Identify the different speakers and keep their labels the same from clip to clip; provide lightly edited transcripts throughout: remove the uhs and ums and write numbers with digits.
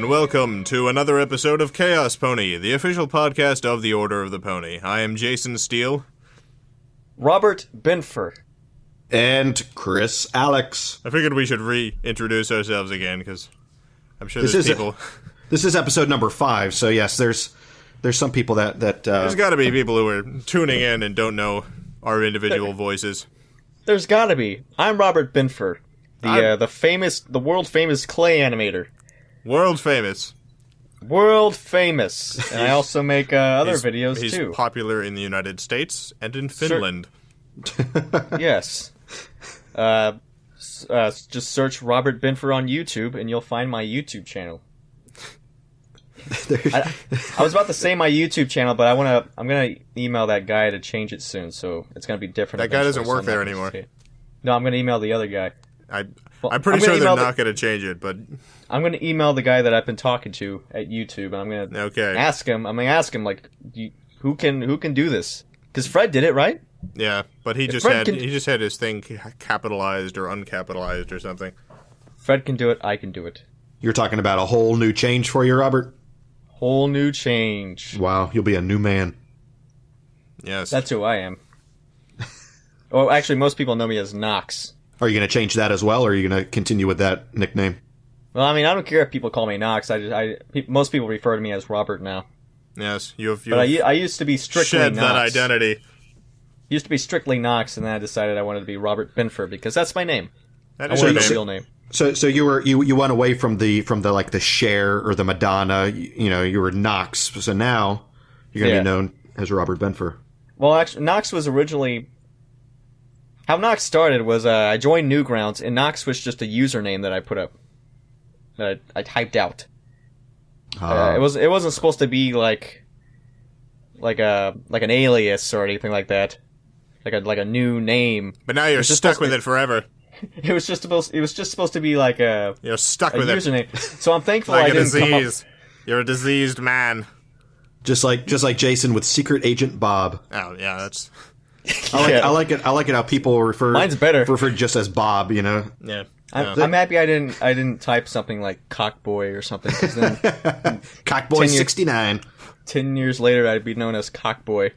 Speaker 1: and welcome to another episode of Chaos Pony, the official podcast of the Order of the Pony. I am Jason Steele.
Speaker 2: Robert Benfer.
Speaker 3: And Chris Alex.
Speaker 1: I figured we should reintroduce ourselves again, because I'm sure there's people...
Speaker 3: This is episode number 5, so yes, there's some people that
Speaker 1: There's gotta be people who are tuning in and don't know our individual voices.
Speaker 2: There's gotta be. I'm Robert Benfer, the world famous clay animator.
Speaker 1: World famous.
Speaker 2: World famous. And I also make other videos too.
Speaker 1: He's popular in the United States and in Finland.
Speaker 2: Yes. Just search Robert Benfer on YouTube and you'll find my YouTube channel. I was about to say my YouTube channel, but I'm gonna email that guy to change it soon, so it's gonna be different.
Speaker 1: That guy doesn't work there anymore.
Speaker 2: No, I'm gonna email the other guy.
Speaker 1: I'm pretty sure they're not gonna change it, but
Speaker 2: I'm gonna email the guy that I've been talking to at YouTube, and I'm gonna ask him. I'm gonna ask him like, who can do this? Because Fred did it, right?
Speaker 1: Yeah, but he just had his thing capitalized or uncapitalized or something.
Speaker 2: Fred can do it. I can do it.
Speaker 3: You're talking about a whole new change for you, Robert?
Speaker 2: Whole new change.
Speaker 3: Wow, you'll be a new man.
Speaker 1: Yes.
Speaker 2: That's who I am. Oh, actually, most people know me as Knox.
Speaker 3: Are you going to change that as well, or are you going to continue with that nickname?
Speaker 2: Well, I mean, I don't care if people call me Knox. Most people refer to me as Robert now.
Speaker 1: Yes,
Speaker 2: but I used to be strictly
Speaker 1: shed
Speaker 2: Knox.
Speaker 1: that identity.
Speaker 2: Used to be strictly Knox, and then I decided I wanted to be Robert Benfer because that's my name.
Speaker 1: That is your
Speaker 2: real name.
Speaker 3: So you went away from the like the Cher or the Madonna. You were Knox. So now you're going to be known as Robert Benfer.
Speaker 2: Well, actually, Knox was originally how Knox started was I joined Newgrounds, and Knox was just a username that I put up that I typed out. It wasn't supposed to be like an alias or anything like that, like a new name.
Speaker 1: But now you're stuck with it forever.
Speaker 2: It was just supposed to be like
Speaker 1: you're stuck with
Speaker 2: username.
Speaker 1: it.
Speaker 2: So I'm thankful
Speaker 1: like
Speaker 2: I didn't
Speaker 1: disease. You're a diseased man.
Speaker 3: Just like Jason with Secret Agent Bob.
Speaker 1: Oh yeah, that's.
Speaker 3: I like it how people refer.
Speaker 2: Mine's better.
Speaker 3: Refer just as Bob.
Speaker 1: Yeah.
Speaker 2: I'm happy I didn't type something like Cockboy or something. 'Cause then
Speaker 3: Cockboy 69.
Speaker 2: 10 years later, I'd be known as Cockboy.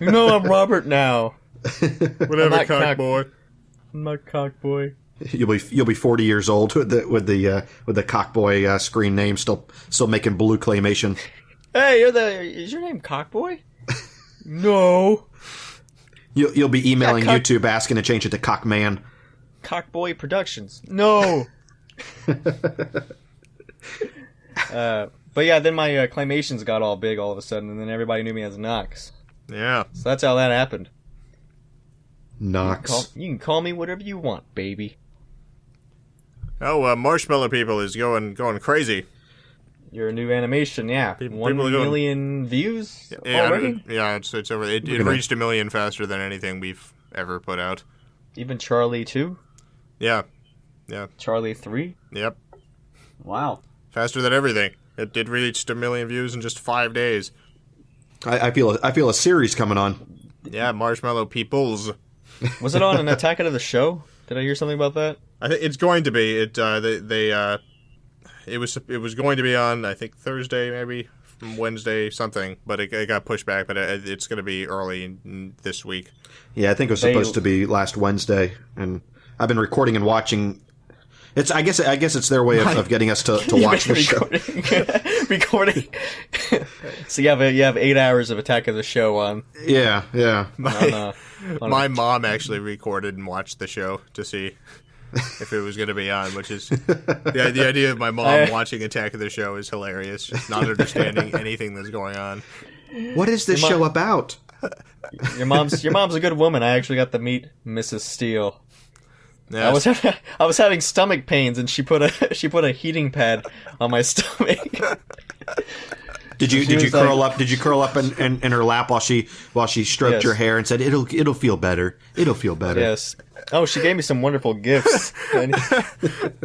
Speaker 2: I'm Robert now.
Speaker 1: Whatever, Cockboy.
Speaker 2: I'm not Cockboy.
Speaker 3: You'll be 40 years old with the Cockboy screen name still making blue claymation.
Speaker 2: Hey, is your name Cockboy? No.
Speaker 3: You'll be emailing YouTube asking to change it to Cockman.
Speaker 2: Cockboy Productions. No. But yeah, then my claymations got all big all of a sudden, and then everybody knew me as Knox.
Speaker 1: Yeah.
Speaker 2: So that's how that happened.
Speaker 3: Knox.
Speaker 2: You can call me whatever you want, baby.
Speaker 1: Oh, Marshmallow People is going crazy.
Speaker 2: Your new animation, yeah. 1 million views already?
Speaker 1: Yeah, it's over. It reached 1 million faster than anything we've ever put out.
Speaker 2: Even Charlie 2?
Speaker 1: Yeah.
Speaker 2: Charlie 3?
Speaker 1: Yep.
Speaker 2: Wow.
Speaker 1: Faster than everything. It did reach 1 million views in just 5 days.
Speaker 3: I feel a series coming on.
Speaker 1: Yeah, Marshmallow Peoples.
Speaker 2: Was it on an Attack of the Show? Did I hear something about that?
Speaker 1: I think it's going to be. It was going to be on, I think, Thursday, maybe Wednesday, something, but it got pushed back. But it's going to be early this week.
Speaker 3: Yeah, I think it was supposed to be last Wednesday, and I've been recording and watching. I guess it's their way of getting us to watch the show.
Speaker 2: Recording. So you have 8 hours of Attack of the Show on.
Speaker 3: Yeah.
Speaker 1: My mom actually recorded and watched the show to see if it was going to be on, which is the idea of my mom watching Attack of the Show is hilarious, just not understanding anything that's going on.
Speaker 3: What is this show about?
Speaker 2: Your mom's a good woman. I actually got to meet Mrs. Steele.
Speaker 1: Yes.
Speaker 2: I was having stomach pains, and she put a heating pad on my stomach.
Speaker 3: Did you curl up? Did you curl up in her lap while she stroked your hair and said it'll feel better? It'll feel better.
Speaker 2: Yes. Oh, she gave me some wonderful gifts.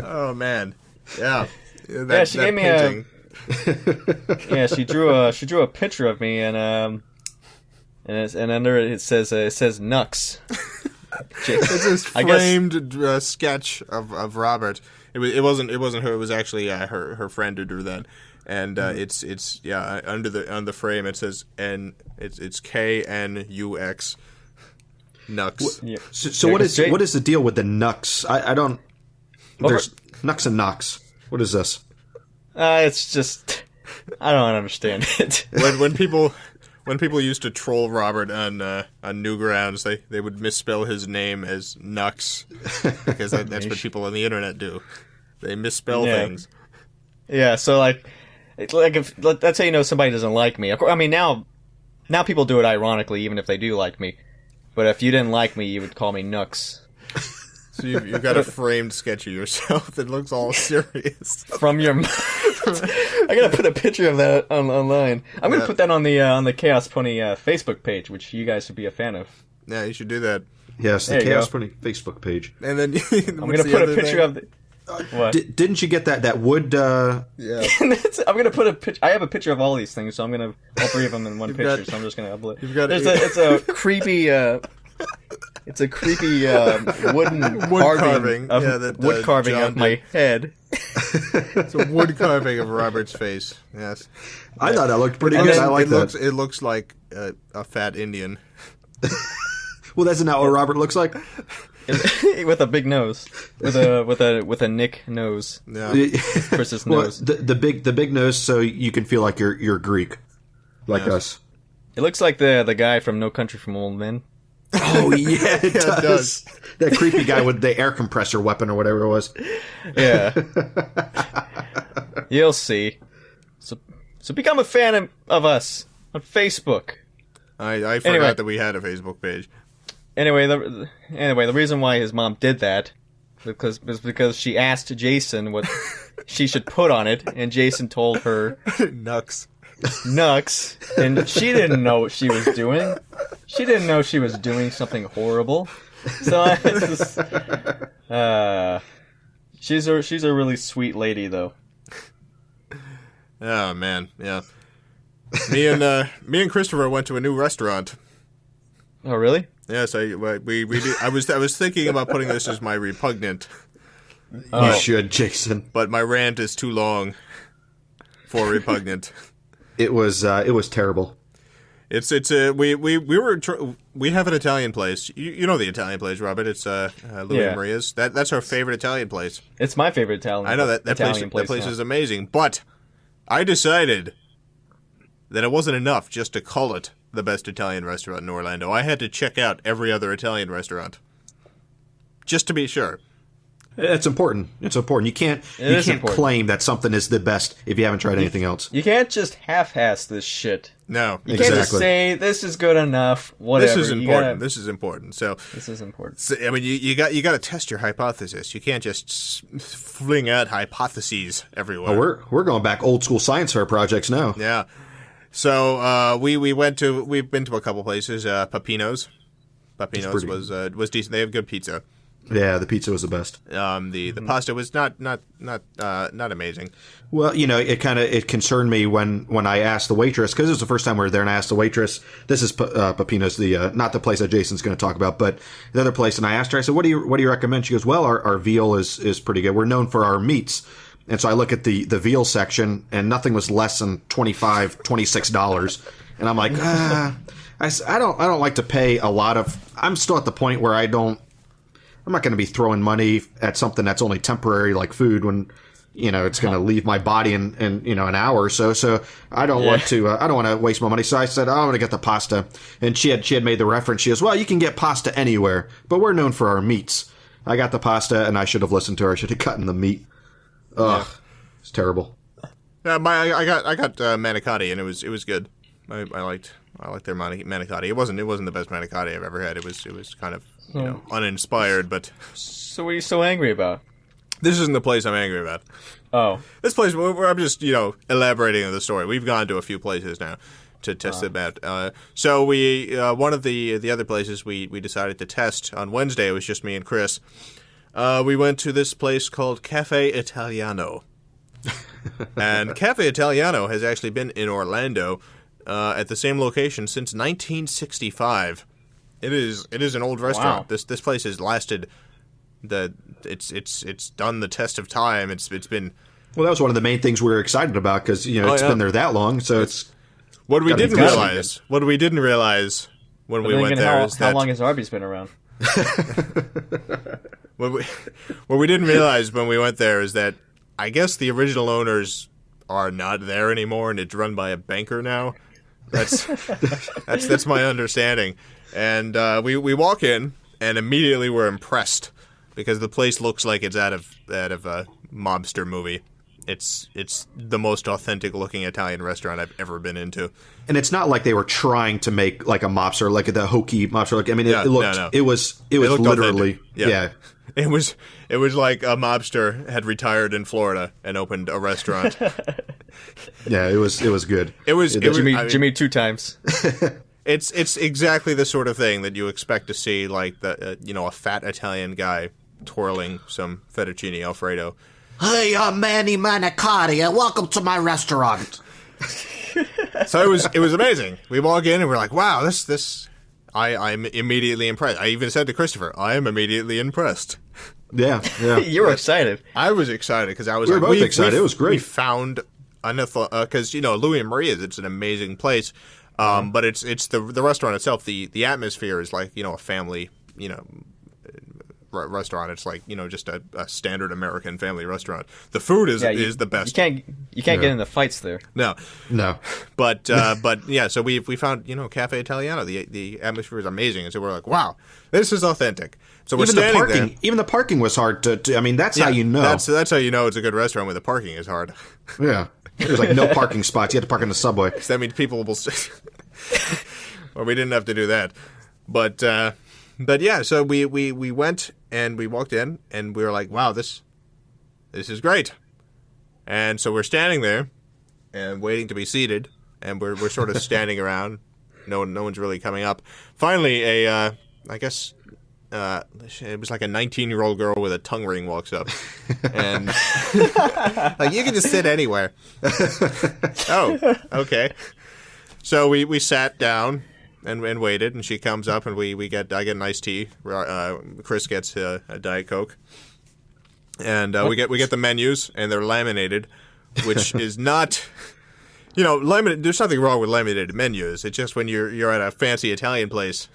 Speaker 1: Oh man, yeah.
Speaker 2: She gave me a. Yeah, she drew a picture of me and under it says Nux.
Speaker 1: It's this framed sketch of Robert. It wasn't her. It was actually her friend who drew that. And it's on the frame it says it's KNUX. Nux.
Speaker 3: Yeah. So what is the deal with the Nux? I don't. There's Nux and Nox. What is this?
Speaker 2: It's just I don't understand it.
Speaker 1: When people used to troll Robert on Newgrounds, they would misspell his name as Nux because that's what people on the internet do. They misspell things.
Speaker 2: Yeah. So like if let's say somebody doesn't like me. Of course, I mean now people do it ironically, even if they do like me. But if you didn't like me, you would call me Nux.
Speaker 1: So you've got a framed sketch of yourself that looks all serious.
Speaker 2: From your I gotta put a picture of that online. I'm gonna put that on the Chaos Pony Facebook page, which you guys should be a fan of.
Speaker 1: Yeah, you should do that.
Speaker 3: Yes, the Chaos Pony Facebook page.
Speaker 1: And then
Speaker 2: I'm gonna put a picture of the... What?
Speaker 3: Didn't you get that wood?
Speaker 1: Yeah.
Speaker 2: I'm gonna put a picture. I have a picture of all these things, so I'm gonna all three of them in one picture. So I'm just gonna upload. It's a creepy. It's a creepy wooden carving of my head.
Speaker 1: It's a wood carving of Robert's face. Yes,
Speaker 3: I thought that looked pretty good. I like that.
Speaker 1: It looks like a fat Indian.
Speaker 3: Well, that's not what Robert looks like.
Speaker 2: With a big nose, with a Nick nose.
Speaker 1: Yeah,
Speaker 2: Chris's nose.
Speaker 3: The big nose, so you can feel like you're Greek, like us.
Speaker 2: It looks like the guy from No Country for Old Men.
Speaker 3: Oh yeah, it does. That creepy guy with the air compressor weapon or whatever it was.
Speaker 2: Yeah, you'll see. So become a fan of us on Facebook.
Speaker 1: I forgot that we had a Facebook page.
Speaker 2: Anyway, the reason why his mom did that was because she asked Jason what she should put on it, and Jason told her
Speaker 1: Nux,
Speaker 2: and she didn't know what she was doing. She didn't know she was doing something horrible. So she's a really sweet lady, though.
Speaker 1: Oh man, yeah. Me and Christopher went to a new restaurant.
Speaker 2: Oh really?
Speaker 1: Yes, I was thinking about putting this as my repugnant.
Speaker 3: You should, Jason.
Speaker 1: But my rant is too long for repugnant.
Speaker 3: It was terrible.
Speaker 1: We have an Italian place. You know the Italian place, Robert. It's Louis and Maria's. That's our favorite Italian place.
Speaker 2: It's my favorite Italian.
Speaker 1: I know that place is amazing, but I decided that it wasn't enough just to call it the best Italian restaurant in Orlando. I had to check out every other Italian restaurant just to be sure.
Speaker 3: It's important. It's important. You can't claim that something is the best if you haven't tried anything else.
Speaker 2: You can't just half-ass this shit.
Speaker 1: No,
Speaker 2: you can't just say this is good enough. Whatever.
Speaker 1: This is important. This is important. So I mean, you got to test your hypothesis. You can't just fling out hypotheses everywhere.
Speaker 3: Oh, we're going back old school science fair projects now.
Speaker 1: Yeah. So we've been to a couple places. Peppino's was decent. They have good pizza.
Speaker 3: Yeah, the pizza was the best.
Speaker 1: The pasta was not amazing.
Speaker 3: Well, it concerned me when I asked the waitress, because it was the first time we were there, and I asked the waitress. This is Peppino's, not the place that Jason's going to talk about, but the other place. And I asked her, I said, "What do you recommend?" She goes, "Well, our veal is pretty good. We're known for our meats." And so I look at the veal section, and nothing was less than $25, $26, and I'm like, I don't like to pay a lot of. I'm still at the point where I'm not going to be throwing money at something that's only temporary, like food, when it's going to leave my body in an hour or so. So I don't want to. I don't want to waste my money. So I said, I'm going to get the pasta. And she had made the reference. She goes, "Well, you can get pasta anywhere, but we're known for our meats." I got the pasta, and I should have listened to her. I should have gotten the meat. Ugh, it's terrible.
Speaker 1: Yeah, I got manicotti, and it was good. I liked their manicotti. It wasn't the best manicotti I've ever had. It was kind of uninspired, but.
Speaker 2: So what are you so angry about?
Speaker 1: This isn't the place I'm angry about.
Speaker 2: Oh,
Speaker 1: this place where I'm just elaborating on the story. We've gone to a few places now to test it out. So we one of the other places we decided to test on Wednesday. It was just me and Chris. We went to this place called Cafe Italiano. And Cafe Italiano has actually been in Orlando at the same location since 1965. It is an old restaurant.
Speaker 2: Wow.
Speaker 1: This place has lasted it's done the test of time. It's been.
Speaker 3: Well, that was one of the main things we were excited about because it's been there that long. So it's
Speaker 1: what we didn't realize. What we didn't realize when we went there is
Speaker 2: how long has Arby's been around?
Speaker 1: What we didn't realize when we went there is that I guess the original owners are not there anymore, and it's run by a banker now. That's my understanding. And we walk in, and immediately we're impressed because the place looks like it's out of a mobster movie. It's the most authentic looking Italian restaurant I've ever been into.
Speaker 3: And it's not like they were trying to make like a mobster, like the hokey mobster. Like, I mean, it looked. No. It was literally. Yeah.
Speaker 1: It was like a mobster had retired in Florida and opened a restaurant.
Speaker 3: Yeah, it was good.
Speaker 1: It was
Speaker 2: Jimmy 2 times.
Speaker 1: It's exactly the sort of thing that you expect to see, like a fat Italian guy twirling some fettuccine Alfredo.
Speaker 3: Hey, I'm Manny Manicotti, and welcome to my restaurant.
Speaker 1: So it was amazing. We walk in and we're like, wow, this. I'm immediately impressed. I even said to Christopher, I am immediately impressed.
Speaker 3: Yeah.
Speaker 2: You were excited.
Speaker 1: I was excited because I was.
Speaker 3: We were both excited. It was great.
Speaker 1: We found enough because Louis and Maria's. It's an amazing place, but it's the restaurant itself. The atmosphere is like a family restaurant. It's like just a standard American family restaurant. The food is the best.
Speaker 2: You can't get into fights there.
Speaker 1: No. But yeah, so we found Cafe Italiano. The atmosphere is amazing, and so we're like, wow, this is authentic. So we're standing there.
Speaker 3: Even the parking was hard to. I mean, that's how you know.
Speaker 1: That's how you know it's a good restaurant when the parking is hard.
Speaker 3: Yeah, there's like no parking spots. You had to park in the subway.
Speaker 1: So that means people will. Well, we didn't have to do that, but yeah. So we went and we walked in and we were like, wow, this is great. And so we're standing there and waiting to be seated, and we're sort of standing around. No one's really coming up. Finally, I guess it was like a 19-year-old girl with a tongue ring walks up, and like, you can just sit anywhere. Oh, okay. So we sat down and waited, and she comes up, and I get an iced tea. Chris gets a Diet Coke. And we get the menus, and they're laminated, which is not, laminated. There's nothing wrong with laminated menus. It's just when you're at a fancy Italian place,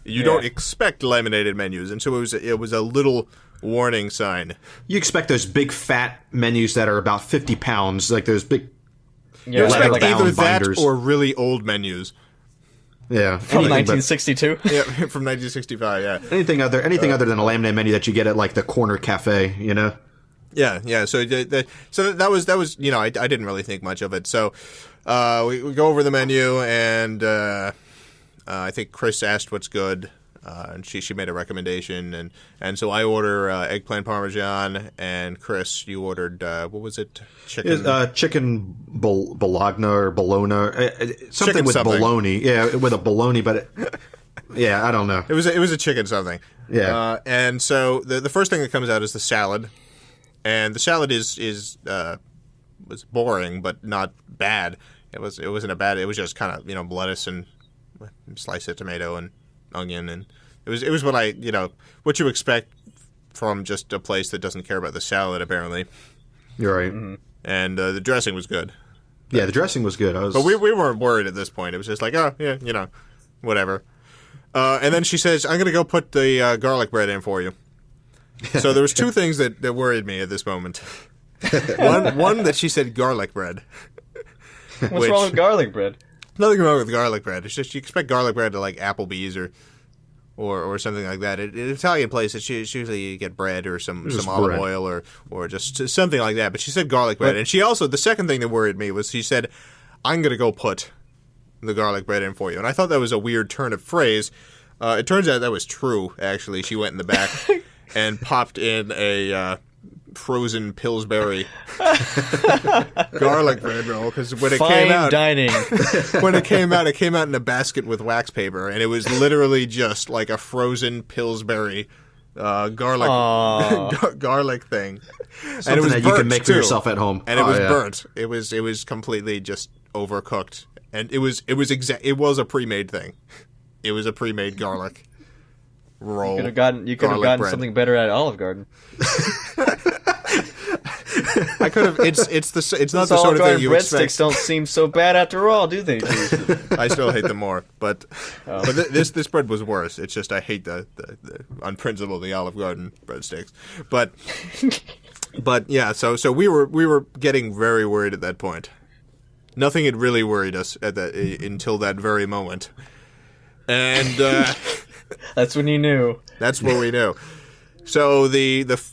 Speaker 1: you don't expect laminated menus, and so it was a little warning sign.
Speaker 3: You expect those big fat menus that are about 50 pounds, like those big.
Speaker 1: You expect either that or really old menus.
Speaker 3: Yeah,
Speaker 2: from 1962.
Speaker 1: Yeah, from 1965. Yeah,
Speaker 3: anything other than a laminated menu that you get at like the corner cafe,
Speaker 1: Yeah. So that was I didn't really think much of it. So we go over the menu, and I think Chris asked what's good, and she made a recommendation, and so I order eggplant parmesan, and Chris, you ordered what was it?
Speaker 3: Chicken bologna or bologna, something with bologna. Yeah, with a bologna, but I don't know.
Speaker 1: It was a chicken something.
Speaker 3: Yeah,
Speaker 1: and so the first thing that comes out is the salad, and the salad was boring but not bad. It wasn't a bad. It was just kind of lettuce and slice of tomato and onion, and it was what you expect from just a place that doesn't care about the salad, apparently.
Speaker 3: You're right.
Speaker 1: Mm-hmm. And the dressing was good.
Speaker 3: Yeah, the dressing was good.
Speaker 1: But we weren't worried at this point. It was just like, oh yeah, whatever. And then she says, I'm gonna go put the garlic bread in for you. So there was two things that worried me at this moment. One that she said garlic bread.
Speaker 2: What's wrong with garlic bread?
Speaker 1: Nothing wrong with garlic bread. It's just you expect garlic bread to like Applebee's or something like that. In Italian place, it's usually you get bread or some olive oil or just something like that. But she said garlic bread. And she also, the second thing that worried me was she said, I'm going to go put the garlic bread in for you. And I thought that was a weird turn of phrase. It turns out that was true, actually. She went in the back and popped in a frozen Pillsbury garlic bread roll, because when it came out,
Speaker 2: dining.
Speaker 1: When it came out in a basket with wax paper, and it was literally just like a frozen Pillsbury garlic thing.
Speaker 3: Something and it was that you can make for yourself at home.
Speaker 1: And it was burnt. It was completely just overcooked, and it was a pre-made thing. It was a pre-made garlic roll.
Speaker 2: You could have gotten something better at Olive Garden.
Speaker 1: I could have. It's not the sort of thing you expect.
Speaker 2: Breadsticks don't seem so bad after all, do they?
Speaker 1: I still hate them more, but this bread was worse. It's just I hate the on principle the Olive Garden breadsticks, but yeah. So we were getting very worried at that point. Nothing had really worried us until that very moment, and
Speaker 2: that's when you knew.
Speaker 1: That's when we knew. So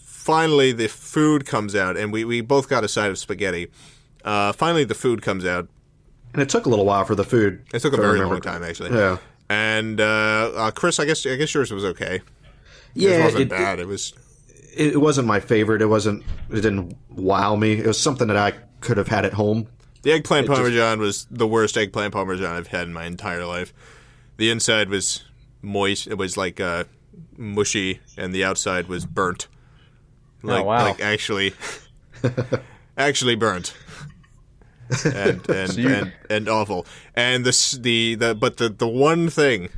Speaker 1: finally the food comes out, and we both got a side of spaghetti. Finally the food comes out.
Speaker 3: And it took a little while for the food.
Speaker 1: It took a very long time, actually.
Speaker 3: Yeah.
Speaker 1: And Chris, I guess yours was okay.
Speaker 3: Yeah,
Speaker 1: it wasn't bad.
Speaker 3: It wasn't my favorite. It didn't wow me. It was something that I could have had at home.
Speaker 1: The eggplant parmesan was the worst eggplant parmesan I've had in my entire life. The inside was moist. It was like mushy, and the outside was burnt. Like,
Speaker 2: wow!
Speaker 1: Like actually burnt, and awful. And the one thing,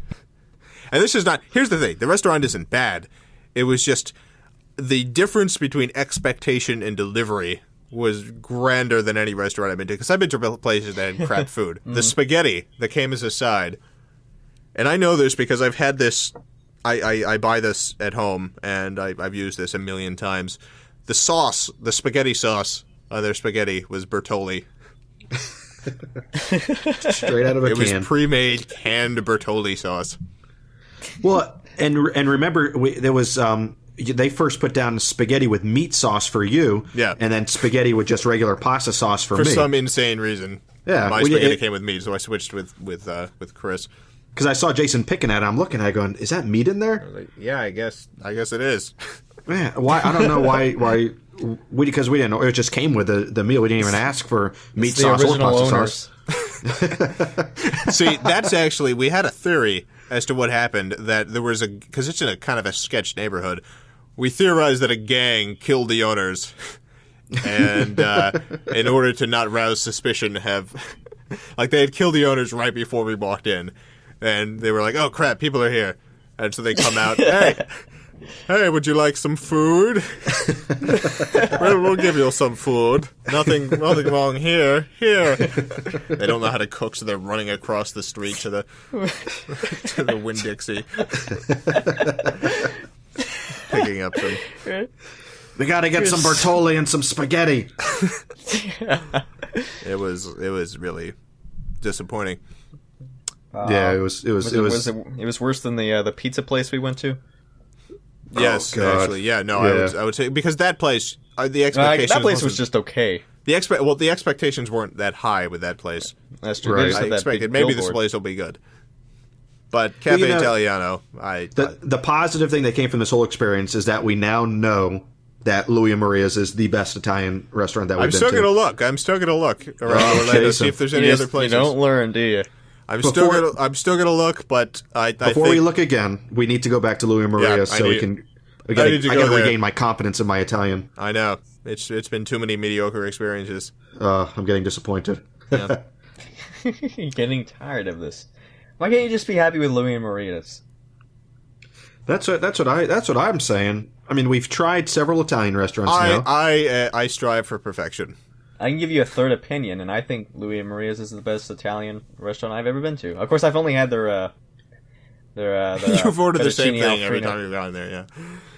Speaker 1: and this is not. Here's the thing: the restaurant isn't bad. It was just the difference between expectation and delivery was grander than any restaurant I've been to. Because I've been to places that had crap food. The spaghetti that came as a side, and I know this because I've had this. I buy this at home, and I've used this a million times. The sauce, the spaghetti sauce on their spaghetti was Bertolli.
Speaker 3: Straight out of a can.
Speaker 1: It was pre-made canned Bertolli sauce.
Speaker 3: Well, and remember, there was they first put down spaghetti with meat sauce for you,
Speaker 1: yeah,
Speaker 3: and then spaghetti with just regular pasta sauce for me.
Speaker 1: For some insane reason,
Speaker 3: yeah,
Speaker 1: my spaghetti came with meat, so I switched with Chris. Because
Speaker 3: I saw Jason picking at it, I'm looking at it going, is that meat in there?
Speaker 1: I was like, yeah, I guess it is.
Speaker 3: Man, why? I don't know why. Because we didn't know. It just came with the meal. We didn't even ask for meat sauce or pasta sauce.
Speaker 1: See, that's actually, we had a theory as to what happened, that there was because it's in a kind of a sketch neighborhood, we theorized that a gang killed the owners, and in order to not rouse suspicion, they had killed the owners right before we walked in. And they were like, "Oh crap, people are here!" And so they come out. Hey, would you like some food? we'll give you some food. Nothing wrong here. Here. They don't know how to cook, so they're running across the street to the Winn-Dixie, picking up some.
Speaker 3: We got to get some Bertolli and some spaghetti.
Speaker 1: It was really disappointing.
Speaker 3: Yeah, it was
Speaker 2: worse than the pizza place we went to.
Speaker 1: Yes, actually, yeah. No, yeah. I would say because that place, the expectations.
Speaker 2: That place was just okay.
Speaker 1: The expectations weren't that high with that place.
Speaker 2: That's true.
Speaker 1: Right. I expected maybe this place will be good, but Cafe Italiano.
Speaker 3: The positive thing that came from this whole experience is that we now know that Louis and Maria's is the best Italian restaurant that we've been to.
Speaker 1: I'm still gonna look around Orlando to see if there's any other places.
Speaker 2: You don't learn, do you?
Speaker 1: I'm still gonna look, but
Speaker 3: before we look again, we need to go back to Louis and Maria I gotta regain my confidence in my Italian.
Speaker 1: I know it's been too many mediocre experiences.
Speaker 3: I'm getting disappointed.
Speaker 1: Yeah.
Speaker 2: You're getting tired of this. Why can't you just be happy with Louis and Maria's?
Speaker 3: That's what I'm saying. I mean, we've tried several Italian restaurants now.
Speaker 1: I strive for perfection.
Speaker 2: I can give you a third opinion, and I think Louis and Maria's is the best Italian restaurant I've ever been to. Of course, I've only had their
Speaker 1: You've ordered the same thing every time you've gone there, yeah.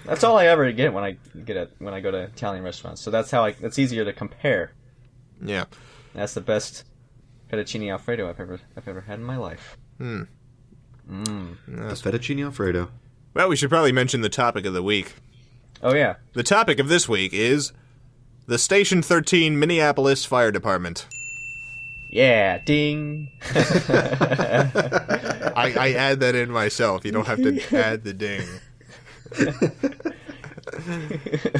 Speaker 2: That's all I ever get when I go to Italian restaurants. So that's easier to compare.
Speaker 1: Yeah.
Speaker 2: That's the best fettuccine alfredo I've ever had in my life.
Speaker 3: The fettuccine alfredo.
Speaker 1: Well, we should probably mention the topic of the week.
Speaker 2: Oh yeah.
Speaker 1: The topic of this week is the Station 13 Minneapolis Fire Department.
Speaker 2: Yeah, ding.
Speaker 1: I add that in myself. You don't have to add the ding.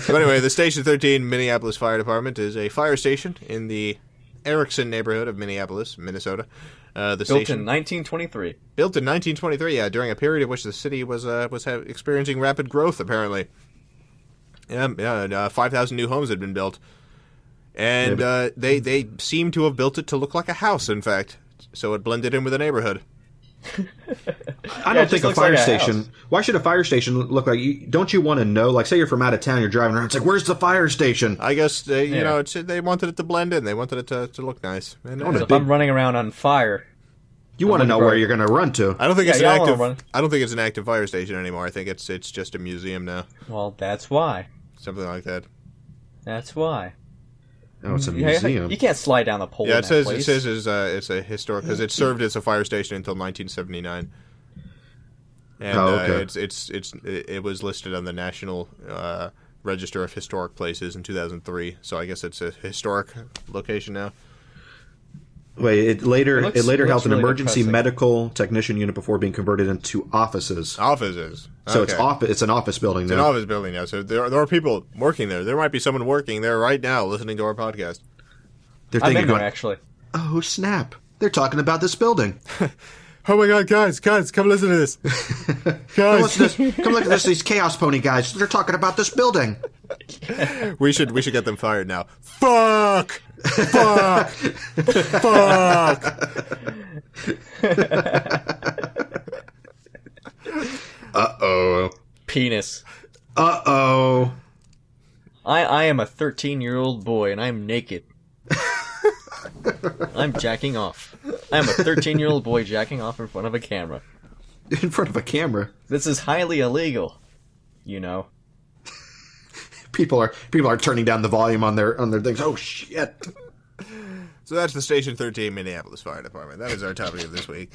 Speaker 1: So anyway, the Station 13 Minneapolis Fire Department is a fire station in the Erickson neighborhood of Minneapolis, Minnesota.
Speaker 2: Built in 1923.
Speaker 1: Built in 1923, yeah, during a period in which the city was experiencing rapid growth, apparently. 5,000 new homes had been built. And they seem to have built it to look like a house, in fact. So it blended in with the neighborhood.
Speaker 3: I don't think a fire station. Why should a fire station look like? Don't you want to know? Like, say you're from out of town, you're driving around. It's like, where's the fire station?
Speaker 1: I guess you know they wanted it to blend in. They wanted it to look nice. And,
Speaker 2: if I'm running around on fire,
Speaker 3: you want to know where you're going to run to.
Speaker 1: I don't think it's an active. I don't think it's an active fire station anymore. I think it's just a museum now.
Speaker 2: Well, that's why.
Speaker 1: Something like that.
Speaker 2: That's why.
Speaker 3: Oh, it's a museum.
Speaker 2: You can't slide down the pole.
Speaker 1: Yeah,
Speaker 2: it says
Speaker 1: it's a historic because it served as a fire station until 1979. And
Speaker 3: okay.
Speaker 1: It was listed on the National Register of Historic Places in 2003. So I guess it's a historic location now.
Speaker 3: Wait, it later held an
Speaker 2: really
Speaker 3: emergency medical technician unit before being converted into offices.
Speaker 1: Offices.
Speaker 3: So it's an office building now.
Speaker 1: It's an office building now. So there are people working there. There might be someone working there right now listening to our podcast.
Speaker 3: They're thinking,
Speaker 2: actually.
Speaker 3: Oh snap! They're talking about this building.
Speaker 1: Oh my God, guys, come listen to this. Guys,
Speaker 3: come look at this. These Chaos Pony guys. They're talking about this building.
Speaker 1: We should get them fired now. Fuck. Fuck!
Speaker 3: Uh-oh.
Speaker 2: Penis.
Speaker 3: Uh-oh.
Speaker 2: I am a 13-year-old boy, and I'm naked. I'm jacking off. I am a 13-year-old boy jacking off in front of a camera.
Speaker 3: In front of a camera?
Speaker 2: This is highly illegal, you know.
Speaker 3: People are turning down the volume on their things. Oh shit!
Speaker 1: So that's the Station 13 Minneapolis Fire Department. That is our topic of this week.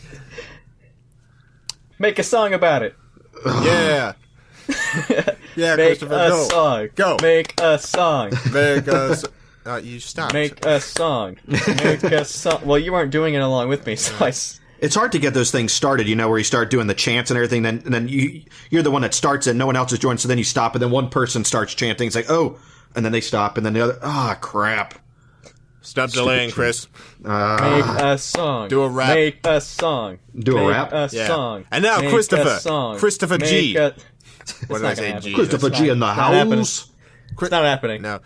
Speaker 2: Make a song about it.
Speaker 1: Yeah. Yeah,
Speaker 2: Make
Speaker 1: Christopher,
Speaker 2: a
Speaker 1: go.
Speaker 2: song.
Speaker 1: Go.
Speaker 2: Make a song.
Speaker 1: Make a you stopped.
Speaker 2: Make a song. Make a song. Well, you weren't doing it along with me, so
Speaker 3: It's hard to get those things started, you know, where you start doing the chants and everything, and then you're the one that starts it, no one else is joined, so then you stop, and then one person starts chanting, it's like, oh, and then they stop, and then the other, crap.
Speaker 1: Stop delaying, Chris.
Speaker 2: Make a song.
Speaker 1: Do a rap.
Speaker 2: Make a song.
Speaker 3: Do a rap?
Speaker 2: Make a song.
Speaker 1: And now,
Speaker 2: Make
Speaker 1: Christopher. Christopher G. What did I say, G?
Speaker 3: Christopher G in the house.
Speaker 2: It's not happening.
Speaker 1: No.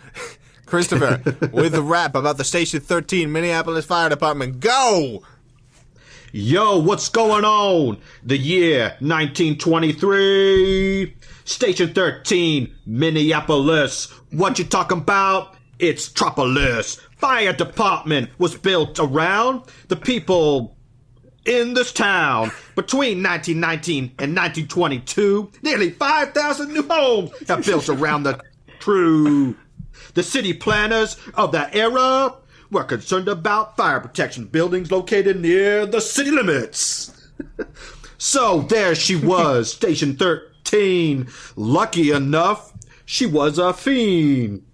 Speaker 1: Christopher, with the rap about the Station 13 Minneapolis Fire Department. Go!
Speaker 3: Yo, what's going on? The year 1923. Station 13, Minneapolis. What you talking about? It's Tropolis. Fire department was built around the people in this town. Between 1919 and 1922, nearly 5,000 new homes have built around the crew. The city planners of that era were concerned about fire protection buildings located near the city limits. So there she was, Station 13. Lucky enough, she was a fiend.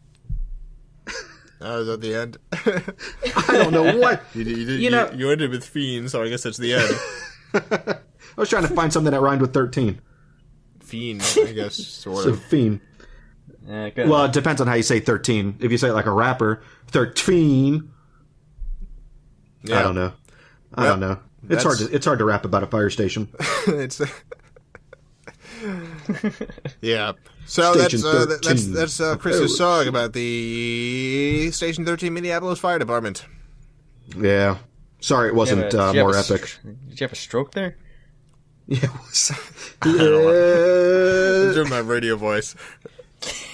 Speaker 1: Oh, is that the end?
Speaker 3: I don't know what.
Speaker 1: You ended with fiend, so I guess that's the end.
Speaker 3: I was trying to find something that rhymed with 13.
Speaker 1: Fiend, I guess, sort of.
Speaker 3: So fiend. Well, it depends on how you say 13. If you say it like a rapper, 13. Yeah. I don't know. I don't know. It's hard to rap about a fire station.
Speaker 1: It's yeah. So that's Chris's song about the Station 13 Minneapolis Fire Department.
Speaker 3: Yeah. Sorry, it wasn't more epic.
Speaker 2: Did you have a stroke there?
Speaker 3: Yeah, it was.
Speaker 1: I'm doing my radio voice.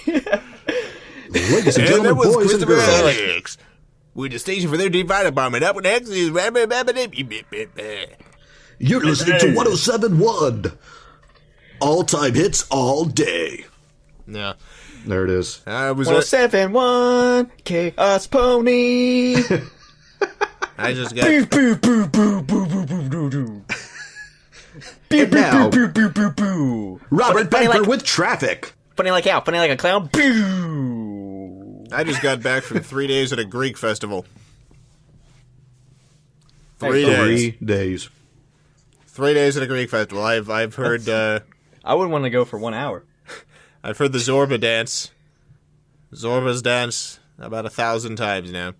Speaker 3: Ladies and gentlemen, boys and girls.
Speaker 1: With the Station for 13 Fire Department. Up next is...
Speaker 3: You're listening to 107.1. All-time hits all day.
Speaker 1: Yeah.
Speaker 3: There it is.
Speaker 2: 107.1 Chaos Pony.
Speaker 1: I just got...
Speaker 2: Boo, boo, boo, boo, boo, boo, boo, boo, boo.
Speaker 3: And now,
Speaker 2: boo, boo, boo, boo.
Speaker 3: Robert Benford with traffic.
Speaker 2: Funny like how? Funny like a clown? Boo.
Speaker 1: I just got back from 3 days at a Greek festival.
Speaker 3: 3 days.
Speaker 1: 3 days at a Greek festival. I've heard...
Speaker 2: I wouldn't want to go for 1 hour.
Speaker 1: I've heard the Zorba dance. Zorba's dance about 1,000 times now.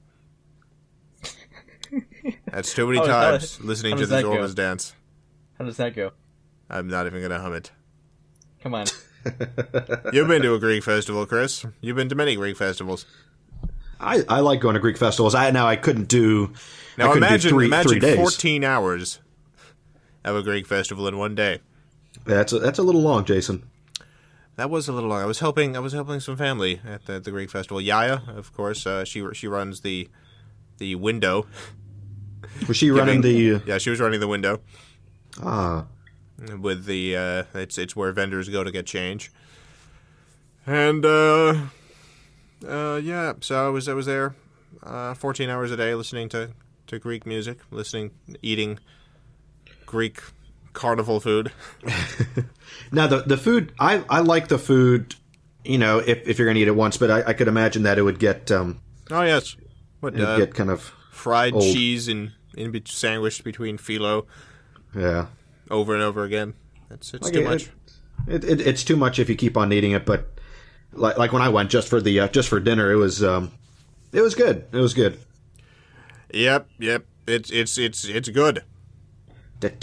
Speaker 1: That's too many times listening to the Zorba's dance.
Speaker 2: How does that go?
Speaker 1: I'm not even going to hum it.
Speaker 2: Come on.
Speaker 1: You've been to a Greek festival, Chris. You've been to many Greek festivals.
Speaker 3: I like going to Greek festivals. I couldn't do...
Speaker 1: Now
Speaker 3: I couldn't
Speaker 1: imagine,
Speaker 3: do three days.
Speaker 1: 14 hours have a Greek festival in one day.
Speaker 3: That's a little long, Jason.
Speaker 1: That was a little long. I was helping some family at the Greek festival. Yaya, of course, she runs the window.
Speaker 3: Was she running the?
Speaker 1: Yeah, she was running the window.
Speaker 3: Ah.
Speaker 1: With the it's where vendors go to get change. And yeah, so I was there 14 hours a day listening to Greek music, eating Greek carnival food.
Speaker 3: Now the food, I like the food, if you're going to eat it once, but I could imagine that it would get
Speaker 1: oh yes,
Speaker 3: get kind of
Speaker 1: fried
Speaker 3: old.
Speaker 1: cheese sandwiched between phyllo.
Speaker 3: Yeah.
Speaker 1: Over and over again. It's
Speaker 3: like
Speaker 1: too much.
Speaker 3: It's too much if you keep on eating it, but like when I went just for dinner, it was good. It was good.
Speaker 1: Yep. It's good. That's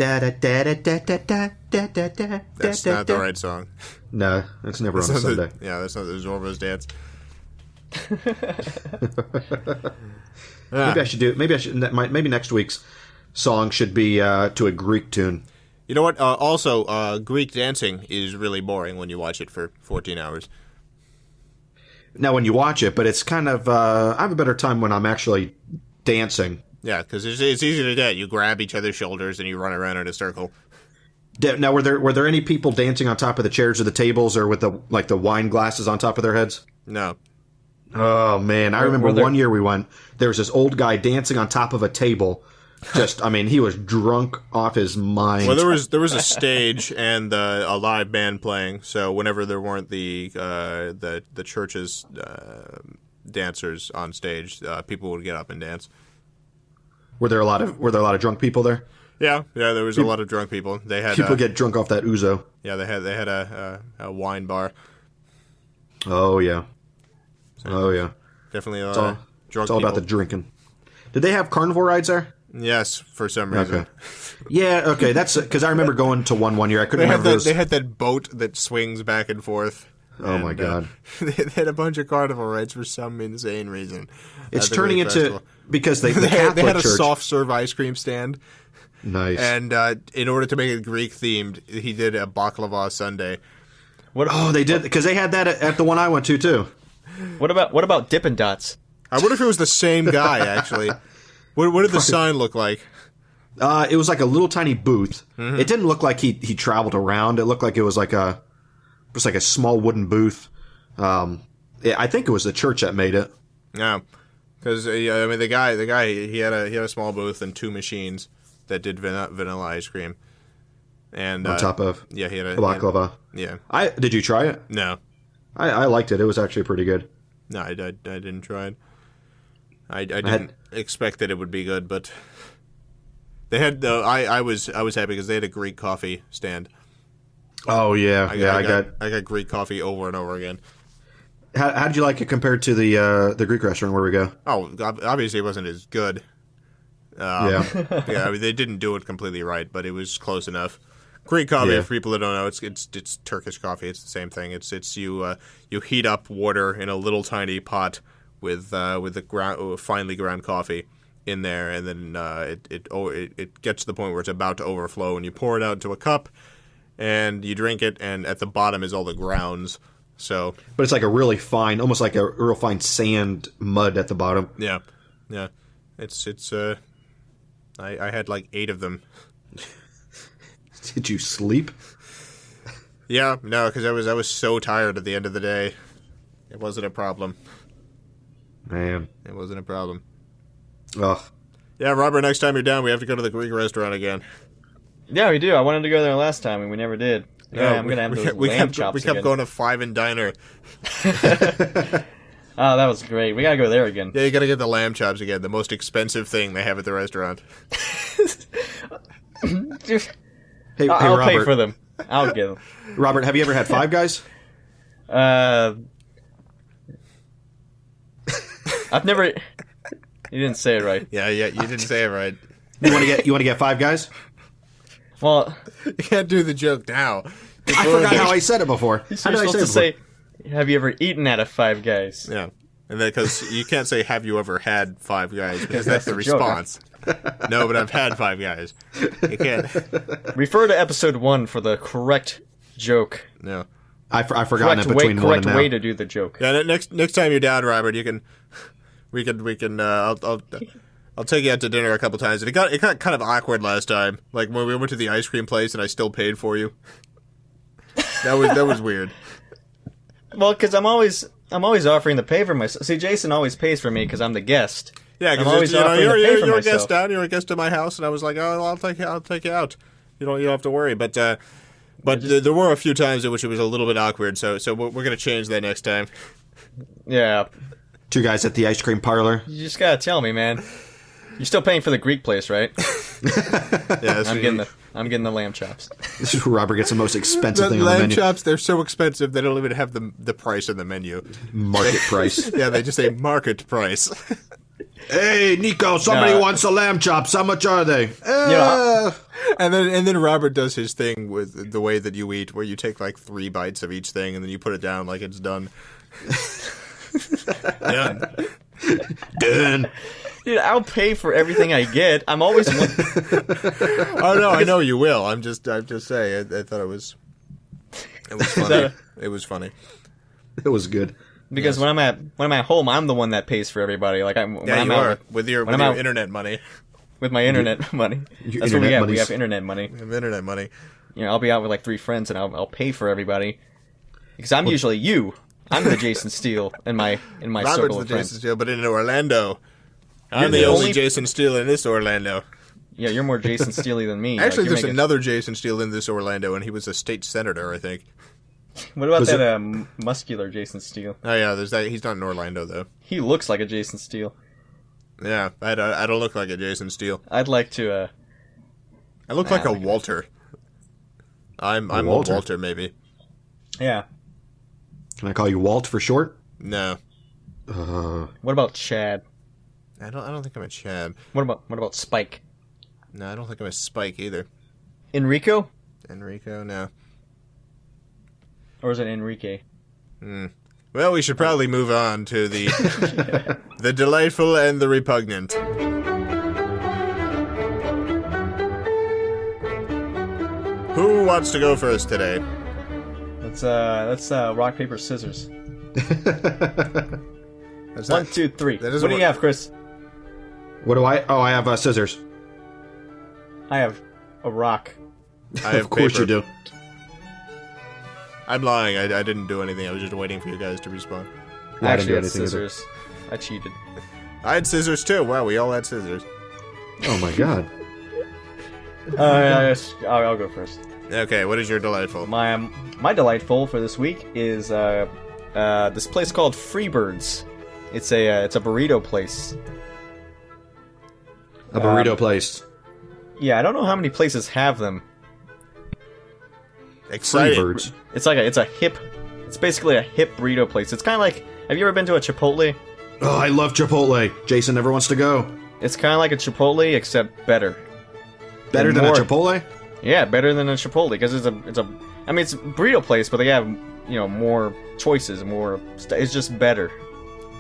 Speaker 1: not the right song.
Speaker 3: No, that's never on a Sunday.
Speaker 1: That's not the Zorba's dance.
Speaker 3: Maybe next week's song should be to a Greek tune.
Speaker 1: You know what? Also, Greek dancing is really boring when you watch it for 14 hours.
Speaker 3: Now, when you watch it, but it's kind of I have a better time when I'm actually dancing.
Speaker 1: Yeah, because it's easy to do. You grab each other's shoulders and you run around in a circle.
Speaker 3: Now, were there any people dancing on top of the chairs or the tables, or with the wine glasses on top of their heads?
Speaker 1: No.
Speaker 3: Oh man, I remember one year we went. There was this old guy dancing on top of a table. He was drunk off his mind.
Speaker 1: Well, there was a stage and a live band playing. So whenever there weren't the church's dancers on stage, people would get up and dance.
Speaker 3: Were there a lot of drunk people there?
Speaker 1: Yeah, there was a lot of drunk people. They had
Speaker 3: people get drunk off that ouzo.
Speaker 1: Yeah, they had a wine bar.
Speaker 3: Oh yeah,
Speaker 1: Definitely
Speaker 3: it's
Speaker 1: drunk.
Speaker 3: It's all about the drinking. Did they have carnival rides there?
Speaker 1: Yes, for some reason.
Speaker 3: Okay. Yeah, okay. That's because I remember going to one year. I couldn't remember.
Speaker 1: They had that boat that swings back and forth.
Speaker 3: Oh my god!
Speaker 1: They had a bunch of carnival rides for some insane reason.
Speaker 3: It's turning into because the Catholic
Speaker 1: they had a
Speaker 3: Church
Speaker 1: soft serve ice cream stand.
Speaker 3: Nice.
Speaker 1: And in order to make it Greek themed, he did a baklava sundae.
Speaker 3: They did because they had that at the one I went to too.
Speaker 2: What about Dippin' Dots?
Speaker 1: I wonder if it was the same guy actually. What did the sign look like?
Speaker 3: It was like a little tiny booth. Mm-hmm. It didn't look like he traveled around. It looked like it was like a small wooden booth. I think it was the church that made it.
Speaker 1: Yeah, because the guy he had a small booth and two machines that did vanilla ice cream, and
Speaker 3: on top of
Speaker 1: he had a
Speaker 3: baklava.
Speaker 1: Yeah,
Speaker 3: did you try it?
Speaker 1: No,
Speaker 3: I liked it. It was actually pretty good.
Speaker 1: No, I didn't try it. I didn't expect that it would be good, but they had. I was happy because they had a Greek coffee stand.
Speaker 3: Oh yeah, I
Speaker 1: got Greek coffee over and over again.
Speaker 3: How did you like it compared to the Greek restaurant where we go?
Speaker 1: Oh, obviously it wasn't as good.
Speaker 3: Yeah.
Speaker 1: I mean, they didn't do it completely right, but it was close enough. Greek coffee, for people that don't know, it's Turkish coffee. It's the same thing. It's you heat up water in a little tiny pot with the finely ground coffee in there, and then it gets to the point where it's about to overflow, and you pour it out into a cup, and you drink it, and at the bottom is all the grounds. So,
Speaker 3: but it's like a really fine, almost like a real fine sand mud at the bottom.
Speaker 1: Yeah. It's I had like 8 of them.
Speaker 3: Did you sleep?
Speaker 1: Yeah, no, because I was so tired at the end of the day. It wasn't a problem.
Speaker 3: Man,
Speaker 1: it wasn't a problem.
Speaker 3: Ugh.
Speaker 1: Yeah, Robert. Next time you're down, we have to go to the Greek restaurant again.
Speaker 2: Yeah, we do. I wanted to go there last time, and we never did. Yeah, I'm gonna have those lamb chops.
Speaker 1: We kept going to Five and Diner.
Speaker 2: Oh, that was great. We gotta go there again.
Speaker 1: Yeah, you gotta get the lamb chops again. The most expensive thing they have at the restaurant.
Speaker 3: Hey,
Speaker 2: I'll
Speaker 3: Robert.
Speaker 2: pay for them. I'll get them.
Speaker 3: Robert, have you ever had Five Guys?
Speaker 2: I've never. You didn't say it right.
Speaker 1: Yeah, you didn't say it right.
Speaker 3: You want to get Five Guys?
Speaker 2: Well,
Speaker 1: you can't do the joke now.
Speaker 3: I forgot how I said it before.
Speaker 2: You're supposed to say, "Have you ever eaten at a Five Guys?"
Speaker 1: Yeah. And then because you can't say "Have you ever had Five Guys?" because that's the
Speaker 2: a joke,
Speaker 1: response. No, but I've had Five Guys. You can't.
Speaker 2: Refer to episode 1 for the correct joke.
Speaker 1: No.
Speaker 3: I've forgotten it between one and now.
Speaker 2: Correct way to do the joke.
Speaker 1: Yeah, next time you're down, Robert, we can. I'll take you out to dinner a couple times. And it got kind of awkward last time. Like when we went to the ice cream place, and I still paid for you. That was weird.
Speaker 2: Well, because I'm always offering to pay for myself. See, Jason always pays for me because I'm the guest.
Speaker 1: Yeah, because you're a guest down. You're a guest at my house, and I was like, oh, I'll take you out. You don't have to worry. But there were a few times in which it was a little bit awkward. So we're gonna change that next time.
Speaker 2: Yeah.
Speaker 3: 2 guys at the ice cream parlor.
Speaker 2: You just gotta tell me, man. You're still paying for the Greek place, right?
Speaker 1: Yeah,
Speaker 2: I'm getting the lamb chops.
Speaker 3: This is where Robert gets the most expensive thing on the
Speaker 1: lamb
Speaker 3: menu.
Speaker 1: chops, they're so expensive they don't even have the price on the menu.
Speaker 3: Market price.
Speaker 1: Yeah, they just say market price.
Speaker 3: Hey, Nico, somebody wants a lamb chops. How much are they?
Speaker 1: And then Robert does his thing with the way that you eat, where you take like 3 bites of each thing and then you put it down like it's done. Done.
Speaker 2: Dude, I'll pay for everything I get. I'm always.
Speaker 1: Oh no, I know you will. I'm just saying. I thought it was funny. It was funny.
Speaker 3: It was good.
Speaker 2: Because when I'm at home, I'm the one that pays for everybody. Like I'm
Speaker 1: with your internet money.
Speaker 2: With my internet money. That's what we have. We have internet money.
Speaker 1: We have internet money.
Speaker 2: You know, I'll be out with like 3 friends and I'll pay for everybody. Because I'm usually you. I'm the Jason Steele in my circle of friends.
Speaker 1: Robert's the Jason Steele, but in Orlando. I'm the only Jason Steele in this Orlando.
Speaker 2: Yeah, you're more Jason Steele than me.
Speaker 1: Actually, there's another Jason Steele in this Orlando, and he was a state senator, I think.
Speaker 2: What about that muscular Jason Steele?
Speaker 1: Oh yeah, there's that. He's not in Orlando though.
Speaker 2: He looks like a Jason Steele.
Speaker 1: Yeah, I don't look like a Jason Steele.
Speaker 2: I'd like to.
Speaker 1: I look like a Walter. I'm a Walter, maybe.
Speaker 2: Yeah.
Speaker 3: Can I call you Walt for short?
Speaker 1: No.
Speaker 2: What about Chad?
Speaker 1: I don't think I'm a Chad.
Speaker 2: What about Spike?
Speaker 1: No, I don't think I'm a Spike either.
Speaker 2: Enrico?
Speaker 1: Enrico, no.
Speaker 2: Or is it Enrique?
Speaker 1: Well, we should probably move on to the the delightful and the repugnant. Who wants to go first today?
Speaker 2: Let's rock paper scissors. 1, 2, 3. What do you have, Chris?
Speaker 3: What do I? Oh, I have scissors.
Speaker 2: I have a rock.
Speaker 1: I have
Speaker 3: of course
Speaker 1: paper.
Speaker 3: You do.
Speaker 1: I'm lying. I didn't do anything. I was just waiting for you guys to respond.
Speaker 2: I actually had scissors. I cheated.
Speaker 1: I had scissors too. Wow, we all had scissors.
Speaker 3: Oh my god.
Speaker 2: I'll go first.
Speaker 1: Okay, what is your delightful?
Speaker 2: My delightful for this week is this place called Freebirds. It's a burrito place.
Speaker 3: A burrito place.
Speaker 2: Yeah, I don't know how many places have them.
Speaker 1: Exciting.
Speaker 3: Freebirds.
Speaker 2: It's basically a hip burrito place. It's kind of like, have you ever been to a Chipotle?
Speaker 3: Oh, I love Chipotle. Jason never wants to go.
Speaker 2: It's kind of like a Chipotle, except better.
Speaker 3: Better than a Chipotle?
Speaker 2: Yeah, better than a Chipotle, because it's a burrito place, but they have, more choices, it's just better.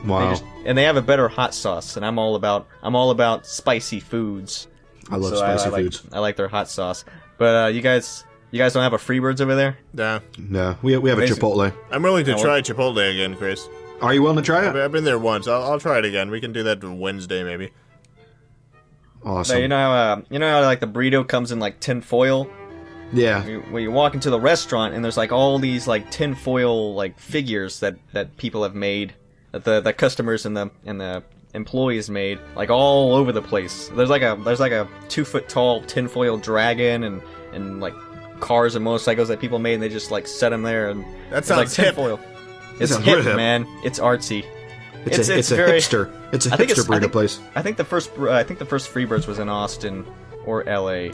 Speaker 3: Wow.
Speaker 2: They have a better hot sauce, and I'm all about spicy foods.
Speaker 3: I love spicy foods.
Speaker 2: I like their hot sauce. But you guys don't have a Freebirds over there?
Speaker 3: No, we have a Chipotle.
Speaker 1: I'm willing to try Chipotle again, Chris.
Speaker 3: Are you willing to try it?
Speaker 1: I've been there once. I'll try it again. We can do that Wednesday, maybe.
Speaker 3: Awesome.
Speaker 2: But you know how like the burrito comes in like tin foil?
Speaker 3: Yeah.
Speaker 2: When you walk into the restaurant and there's like all these like tin foil like figures that people have made, that the customers and the employees made, like all over the place. There's like a 2-foot tall tin foil dragon and like cars and motorcycles that people made, and they just like set them there, and
Speaker 1: that sounds
Speaker 2: like tin foil. It's hip, man. It's artsy.
Speaker 3: It's a
Speaker 2: very
Speaker 3: hipster. It's a hipster burrito place.
Speaker 2: I think the first Freebirds was in Austin or LA,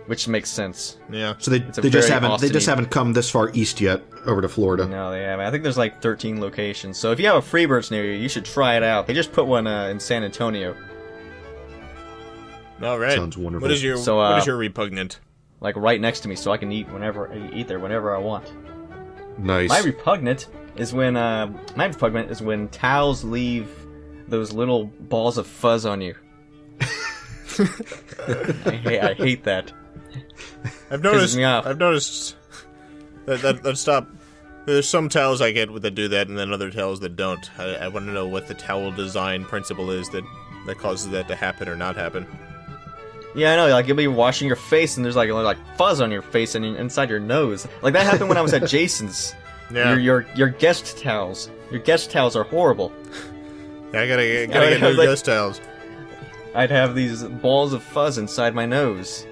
Speaker 2: which makes sense.
Speaker 1: Yeah.
Speaker 3: So they just haven't come this far east yet over to Florida.
Speaker 2: No, they haven't. I think there's like 13 locations. So if you have a Freebirds near you, you should try it out. They just put one in San Antonio.
Speaker 1: All right.
Speaker 3: Sounds wonderful.
Speaker 1: What is your repugnant?
Speaker 2: Like right next to me, so I can eat there whenever I want.
Speaker 3: Nice.
Speaker 2: My repugnant is when my repugnant is when towels leave those little balls of fuzz on you. I hate that.
Speaker 1: I've noticed that stop. There's some towels I get that do that, and then other towels that don't. I want to know what the towel design principle is that causes that to happen or not happen.
Speaker 2: Yeah, I know. Like you'll be washing your face, and there's like fuzz on your face and inside your nose. Like that happened when I was at Jason's. Yeah. Your guest towels. Your guest towels are horrible.
Speaker 1: Yeah, I gotta get new guest towels.
Speaker 2: I'd have these balls of fuzz inside my nose.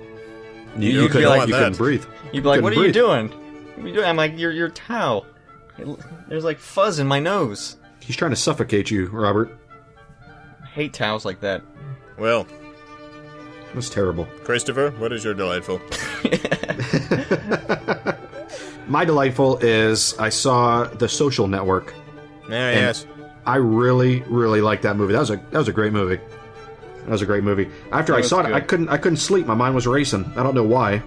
Speaker 3: You couldn't breathe.
Speaker 2: You'd be like, "What are you doing? What are you doing?" I'm like, "Your towel. There's like fuzz in my nose."
Speaker 3: He's trying to suffocate you, Robert.
Speaker 2: I hate towels like that.
Speaker 1: Well,
Speaker 3: that's terrible.
Speaker 1: Christopher, what is your delightful?
Speaker 3: My delightful is I saw The Social Network.
Speaker 1: Yeah, yes.
Speaker 3: I really, really liked that movie. That was a great movie. That was a great movie. After I saw it, I couldn't sleep. My mind was racing. I don't know why.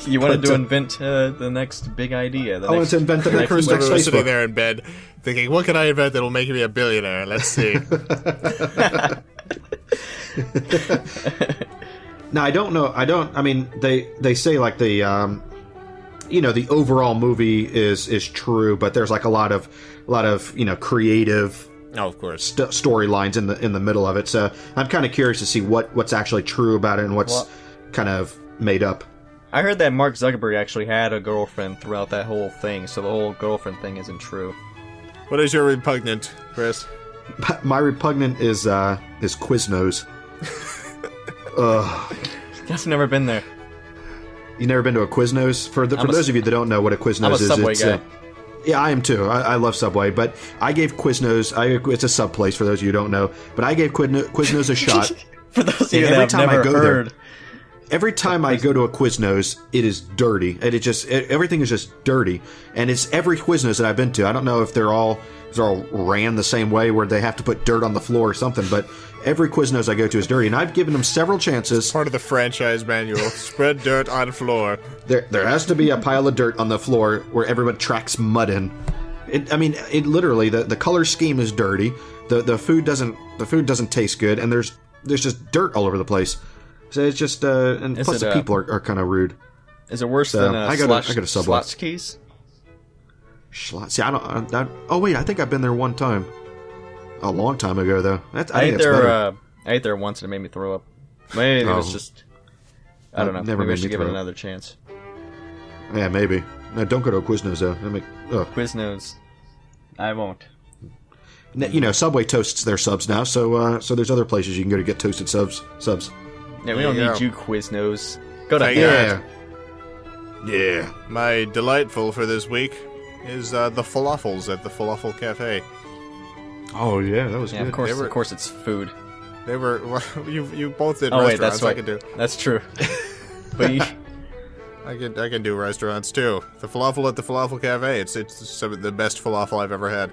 Speaker 2: You wanted to invent the next big idea.
Speaker 3: I wanted to invent the next
Speaker 1: Christopher was sitting there in bed thinking, what can I invent that will make me a billionaire? Let's see.
Speaker 3: Now, I don't know. I mean, they say like the the overall movie is true, but there's like a lot of creative
Speaker 1: of course
Speaker 3: storylines in the middle of it. So I'm kind of curious to see what's actually true about it and what's kind of made up.
Speaker 2: I heard that Mark Zuckerberg actually had a girlfriend throughout that whole thing, so the whole girlfriend thing isn't true.
Speaker 1: What is your repugnant, Chris?
Speaker 3: My repugnant is Quiznos.
Speaker 2: I've never been there.
Speaker 3: You never been to a Quiznos? For those of you that don't know what a Quiznos is,
Speaker 2: Subway guy.
Speaker 3: Yeah, I am too. I love Subway, but I gave Quiznos. it's a sub place for those of you who don't know, but I gave Quiznos a shot.
Speaker 2: For those of you that have never heard.
Speaker 3: Every time I go to a Quiznos, it is dirty, and everything is just dirty. And it's every Quiznos that I've been to. I don't know if they're all ran the same way, where they have to put dirt on the floor or something. But every Quiznos I go to is dirty, and I've given them several chances.
Speaker 1: Part of the franchise manual: spread dirt on floor.
Speaker 3: There has to be a pile of dirt on the floor where everyone tracks mud in. It literally the color scheme is dirty. The food doesn't taste good, and there's just dirt all over the place. So it's just, and plus the people are kind of rude.
Speaker 2: Is it worse than
Speaker 3: I go to Subway.
Speaker 2: Schlotzsky's?
Speaker 3: See, oh wait, I think I've been there one time. A long time ago, though.
Speaker 2: I ate there once and it made me throw up. Maybe it was just, I don't know. Maybe I should give it another chance.
Speaker 3: Yeah, maybe. No, don't go to a Quiznos, though.
Speaker 2: Quiznos. I won't.
Speaker 3: Subway toasts their subs now, so there's other places you can go to get toasted subs.
Speaker 2: Yeah, we don't need you, Quiznos. Go to
Speaker 3: Yeah.
Speaker 1: My delightful for this week is the falafels at the Falafel Cafe.
Speaker 3: Oh yeah, that was good.
Speaker 2: Of course, it's food.
Speaker 1: They were. Well, you both did
Speaker 2: Wait,
Speaker 1: restaurants.
Speaker 2: that's right.
Speaker 1: I could do.
Speaker 2: That's true. But
Speaker 1: I can do restaurants too. The falafel at the Falafel Cafe. It's some of the best falafel I've ever had.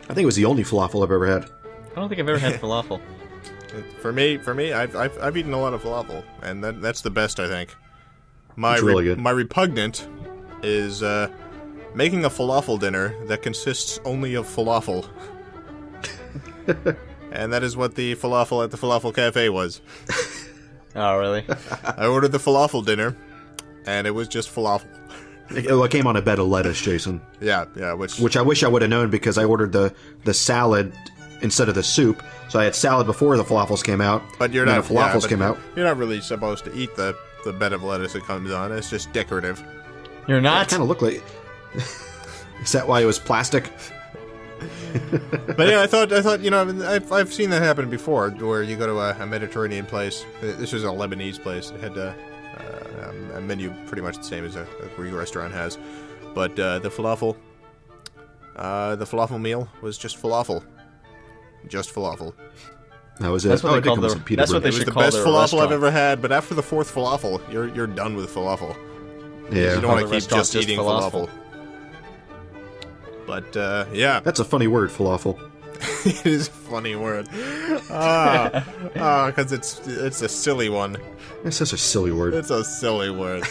Speaker 3: I think it was the only falafel I've ever had.
Speaker 2: I don't think I've ever had falafel.
Speaker 1: For me, I've eaten a lot of falafel, and that's the best, I think.
Speaker 3: It's really good.
Speaker 1: My repugnant is making a falafel dinner that consists only of falafel. And that is what the falafel at the Falafel Cafe was.
Speaker 2: Oh, really?
Speaker 1: I ordered the falafel dinner, and it was just falafel.
Speaker 3: It came on a bed of lettuce, Jason.
Speaker 1: Yeah,
Speaker 3: which I wish I would have known, because I ordered the salad instead of the soup. So I had salad before the falafels came out.
Speaker 1: But
Speaker 3: the falafels came out.
Speaker 1: You're not really supposed to eat the bed of lettuce it comes on. It's just decorative.
Speaker 2: You're not?
Speaker 3: It kind of looked like. Is that why it was plastic?
Speaker 1: But yeah, I thought I've seen that happen before, where you go to a Mediterranean place. This was a Lebanese place. It had a menu pretty much the same as a Greek restaurant has, but the falafel meal was just falafel. Just falafel.
Speaker 3: That was it.
Speaker 2: That's what they call
Speaker 3: the
Speaker 2: That's what they
Speaker 1: it was
Speaker 2: should
Speaker 1: the
Speaker 2: call
Speaker 1: best
Speaker 2: their
Speaker 1: falafel
Speaker 2: restaurant.
Speaker 1: I've ever had. But after the fourth falafel, you're done with falafel.
Speaker 3: Yeah,
Speaker 1: you don't want to keep just eating falafel. But yeah,
Speaker 3: that's a funny word, falafel.
Speaker 1: It is a funny word. Because it's a silly one.
Speaker 3: It's such a silly word.
Speaker 1: It's a silly word.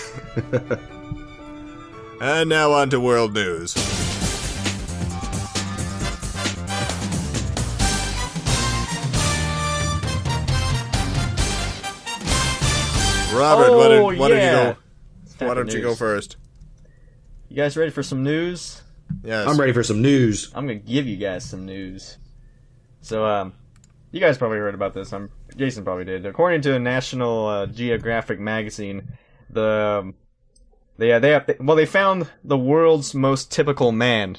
Speaker 1: And now on to world news. Robert, why don't
Speaker 2: yeah.
Speaker 1: you go first?
Speaker 2: You guys ready for some news?
Speaker 1: Yes.
Speaker 3: I'm ready for some news.
Speaker 2: I'm gonna give you guys some news. So, you guys probably heard about this. Jason probably did. According to a National Geographic magazine, they found the world's most typical man.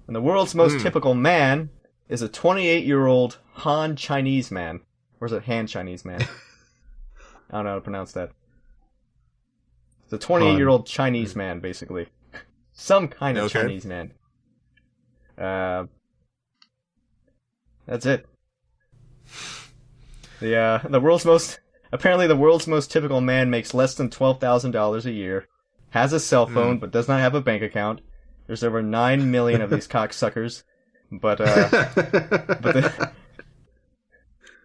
Speaker 2: And the world's most typical man is a 28-year-old Han Chinese man. Or is it Han Chinese man? I don't know how to pronounce that. It's a 28-year-old Chinese man, basically. Some kind of Chinese man. That's it. The world's most typical man makes less than $12,000 a year, has a cell phone but does not have a bank account. There's over 9 million of these cocksuckers, but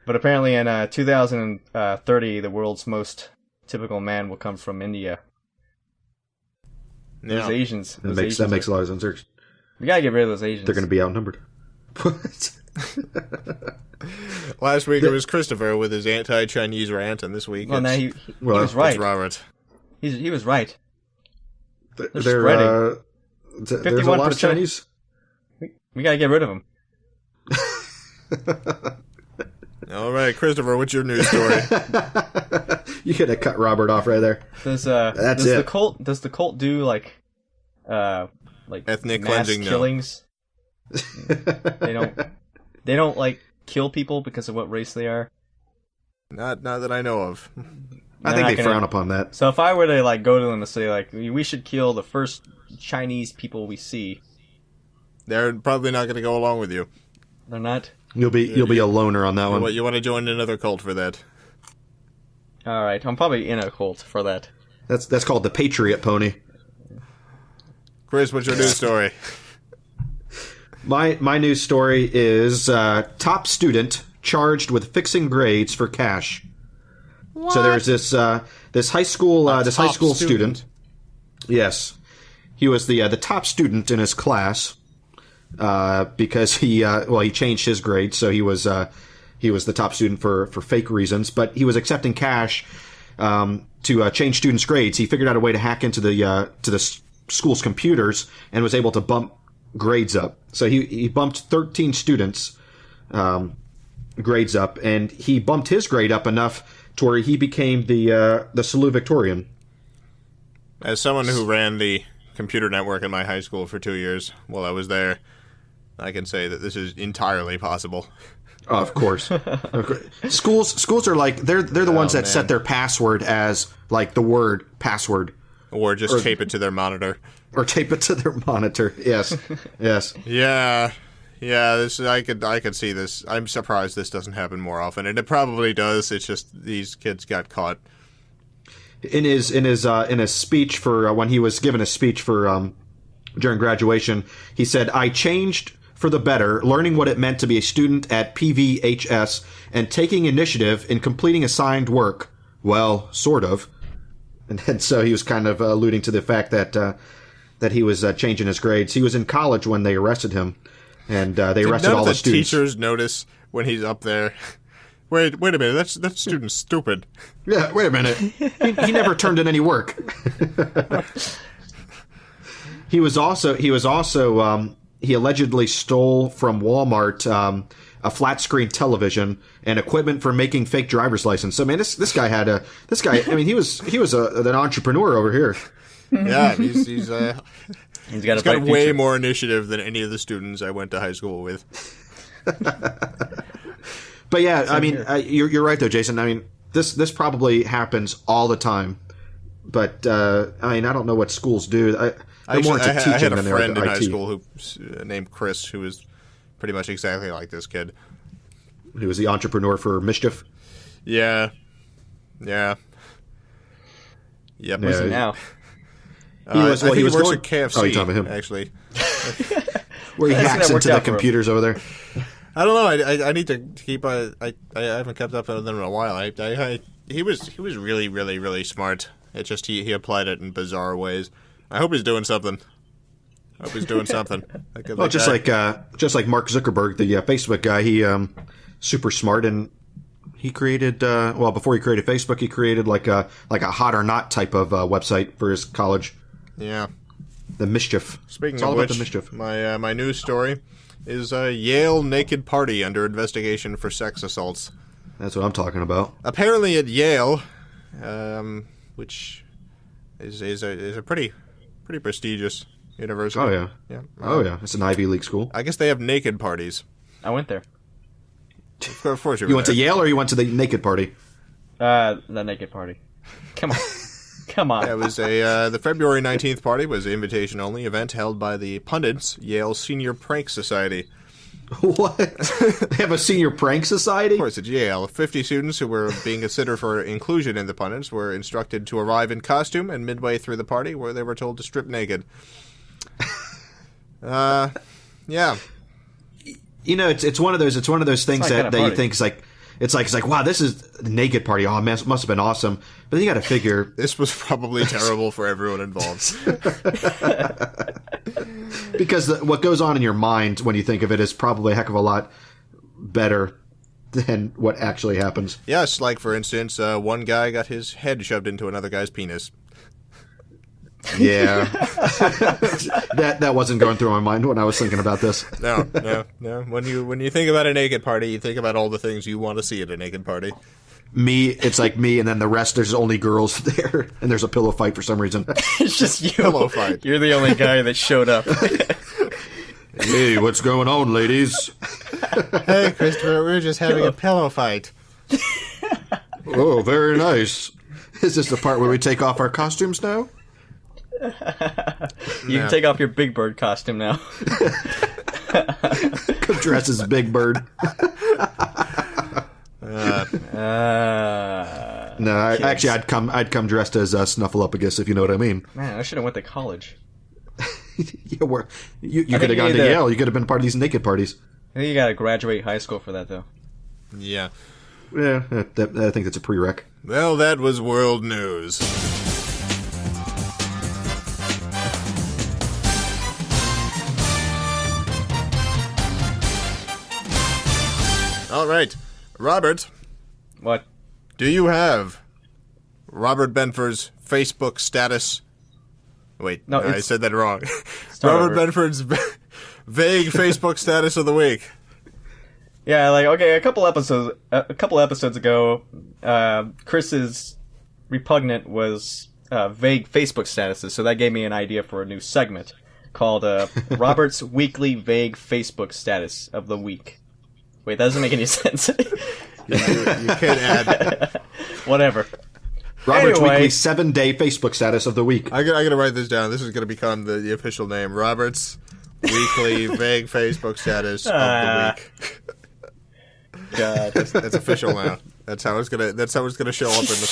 Speaker 2: apparently in 2030 the world's most typical man will come from India. Those Asians.
Speaker 3: That makes a lot of sense.
Speaker 2: We gotta get rid of those Asians.
Speaker 3: They're gonna be outnumbered.
Speaker 1: Last week it was Christopher with his anti-Chinese rant, and this week
Speaker 2: he was right.
Speaker 1: It's Robert.
Speaker 2: He was right.
Speaker 3: There's a lot of Chinese.
Speaker 2: We gotta get rid of them.
Speaker 3: All
Speaker 1: right, Christopher, what's your news story?
Speaker 3: You could have cut Robert off right there.
Speaker 2: Does the cult do like
Speaker 1: ethnic
Speaker 2: mass
Speaker 1: cleansing?
Speaker 2: Killings? No. They don't like kill people because of what race they are.
Speaker 1: Not that I know of.
Speaker 3: I think they frown upon that.
Speaker 2: So if I were to like go to them and say like we should kill the first Chinese people we see,
Speaker 1: they're probably not going to go along with you.
Speaker 2: They're not.
Speaker 3: You'll be a loner on that one.
Speaker 1: You want to join another cult for that?
Speaker 2: All right, I'm probably in a cult for that.
Speaker 3: That's called the Patriot Pony.
Speaker 1: Chris, what's your news story?
Speaker 3: My news story is top student charged with fixing grades for cash. What? So there's this high school student. Yes, he was the top student in his class because he changed his grade, so he was the top student for fake reasons, but he was accepting cash to change students' grades. He figured out a way to hack into the school's computers and was able to bump grades up. So he bumped 13 students' grades up, and he bumped his grade up enough to where he became the salutatorian.
Speaker 1: As someone who ran the computer network in my high school for 2 years while I was there, I can say that this is entirely possible.
Speaker 3: Oh, of course. Schools are like they're the ones that set their password as like the word password,
Speaker 1: or just tape it to their monitor.
Speaker 3: Or tape it to their monitor. Yes, yes.
Speaker 1: Yeah. This I could see this. I'm surprised this doesn't happen more often, and it probably does. It's just these kids got caught.
Speaker 3: In his speech for when he was given a speech for during graduation, he said, "I changed for the better, learning what it meant to be a student at PVHS and taking initiative in completing assigned work. Well, sort of." And so he was kind of alluding to the fact that he was changing his grades. He was in college when they arrested him, and they arrested all the students.
Speaker 1: Teachers notice when he's up there. Wait a minute, that student's stupid.
Speaker 3: Yeah, wait a minute. He never turned in any work. He allegedly stole from Walmart a flat screen television and equipment for making fake driver's license. So, man, this guy. I mean, he was an entrepreneur over here.
Speaker 1: Yeah, he's got way
Speaker 2: future.
Speaker 1: more initiative than any of the students I went to high school with.
Speaker 3: But yeah, I mean, you're right though, Jason. I mean, this probably happens all the time. But I mean, I don't know what schools do.
Speaker 1: I had a friend in high school who named Chris, who was pretty much exactly like this kid.
Speaker 3: He was the entrepreneur for mischief.
Speaker 1: Yeah. Yep.
Speaker 2: Where's he now?
Speaker 1: He works at KFC.
Speaker 3: Oh, you're talking about him,
Speaker 1: actually.
Speaker 3: Where he hacks into the computers over there.
Speaker 1: I don't know. I need to keep. I haven't kept up with them in a while. He was really, really, really smart. It's just he applied it in bizarre ways. I hope he's doing something. Well, just like Mark Zuckerberg, the Facebook guy. He super smart, and
Speaker 3: He created before he created Facebook, he created like a hot or not type of website for his college.
Speaker 1: Yeah.
Speaker 3: The Mischief.
Speaker 1: Speaking
Speaker 3: it's all
Speaker 1: of
Speaker 3: about
Speaker 1: which,
Speaker 3: the Mischief.
Speaker 1: my news story is a Yale naked party under investigation for sex assaults.
Speaker 3: That's what I'm talking about.
Speaker 1: Apparently at Yale, which is a pretty prestigious university.
Speaker 3: Oh yeah.
Speaker 1: Yeah.
Speaker 3: It's an Ivy League school.
Speaker 1: I guess they have naked parties.
Speaker 2: I went there.
Speaker 1: Of course
Speaker 3: you went
Speaker 1: there.
Speaker 3: to Yale or you went to the naked party?
Speaker 2: The naked party. Come on. Come on.
Speaker 1: It was the February 19th party was an invitation-only event held by the Pundits, Yale Senior Prank Society.
Speaker 3: What? They have a senior prank society?
Speaker 1: Of course, at Yale. 50 students who were being considered for inclusion in the Pundits were instructed to arrive in costume, and midway through the party, where they were told to strip naked. Yeah.
Speaker 3: You know, it's one of those things that you think is like it's like wow, this is the naked party. Oh man, it must have been awesome. But then you got to figure
Speaker 1: this was probably terrible for everyone involved.
Speaker 3: Because what goes on in your mind when you think of it is probably a heck of a lot better than what actually happens.
Speaker 1: Yes, like for instance, one guy got his head shoved into another guy's penis.
Speaker 3: Yeah. that wasn't going through my mind when I was thinking about this.
Speaker 1: No. When you think about a naked party, you think about all the things you want to see at a naked party.
Speaker 3: It's like me, and then the rest, there's only girls there, and there's a pillow fight for some reason.
Speaker 2: It's just you.
Speaker 1: Pillow fight.
Speaker 2: You're the only guy that showed up.
Speaker 3: Hey, what's going on, ladies?
Speaker 1: Hey, Christopher, we're just having a pillow fight.
Speaker 3: Oh, very nice. Is this the part where we take off our costumes now?
Speaker 2: You can take off your Big Bird costume now.
Speaker 3: Come dress as Big Bird. No, actually, I'd come dressed as Snuffleupagus, if you know what I mean.
Speaker 2: Man, I should have went to college.
Speaker 3: Yeah, you could have gone to Yale. You could have been part of these naked parties.
Speaker 2: I think you gotta graduate high school for that, though.
Speaker 1: Yeah.
Speaker 3: Yeah, I think that's a prereq.
Speaker 1: Well, that was world news. All right. Robert.
Speaker 2: What?
Speaker 1: Do you have Robert Benford's Facebook status? Wait, no, I said that wrong. Robert Benford's vague Facebook status of the week.
Speaker 2: Yeah, like okay, a couple episodes ago, Chris's Repugnant was vague Facebook statuses, so that gave me an idea for a new segment called Robert's Weekly Vague Facebook Status of the Week. Wait, that doesn't make any sense.
Speaker 1: You can't add.
Speaker 2: Whatever.
Speaker 3: Robert's Weekly 7-day Facebook Status of the Week.
Speaker 1: I gotta write this down. This is gonna become the official name. Robert's Weekly Vague Facebook Status of the Week.
Speaker 2: God,
Speaker 1: that's official now. That's how it's gonna show up in the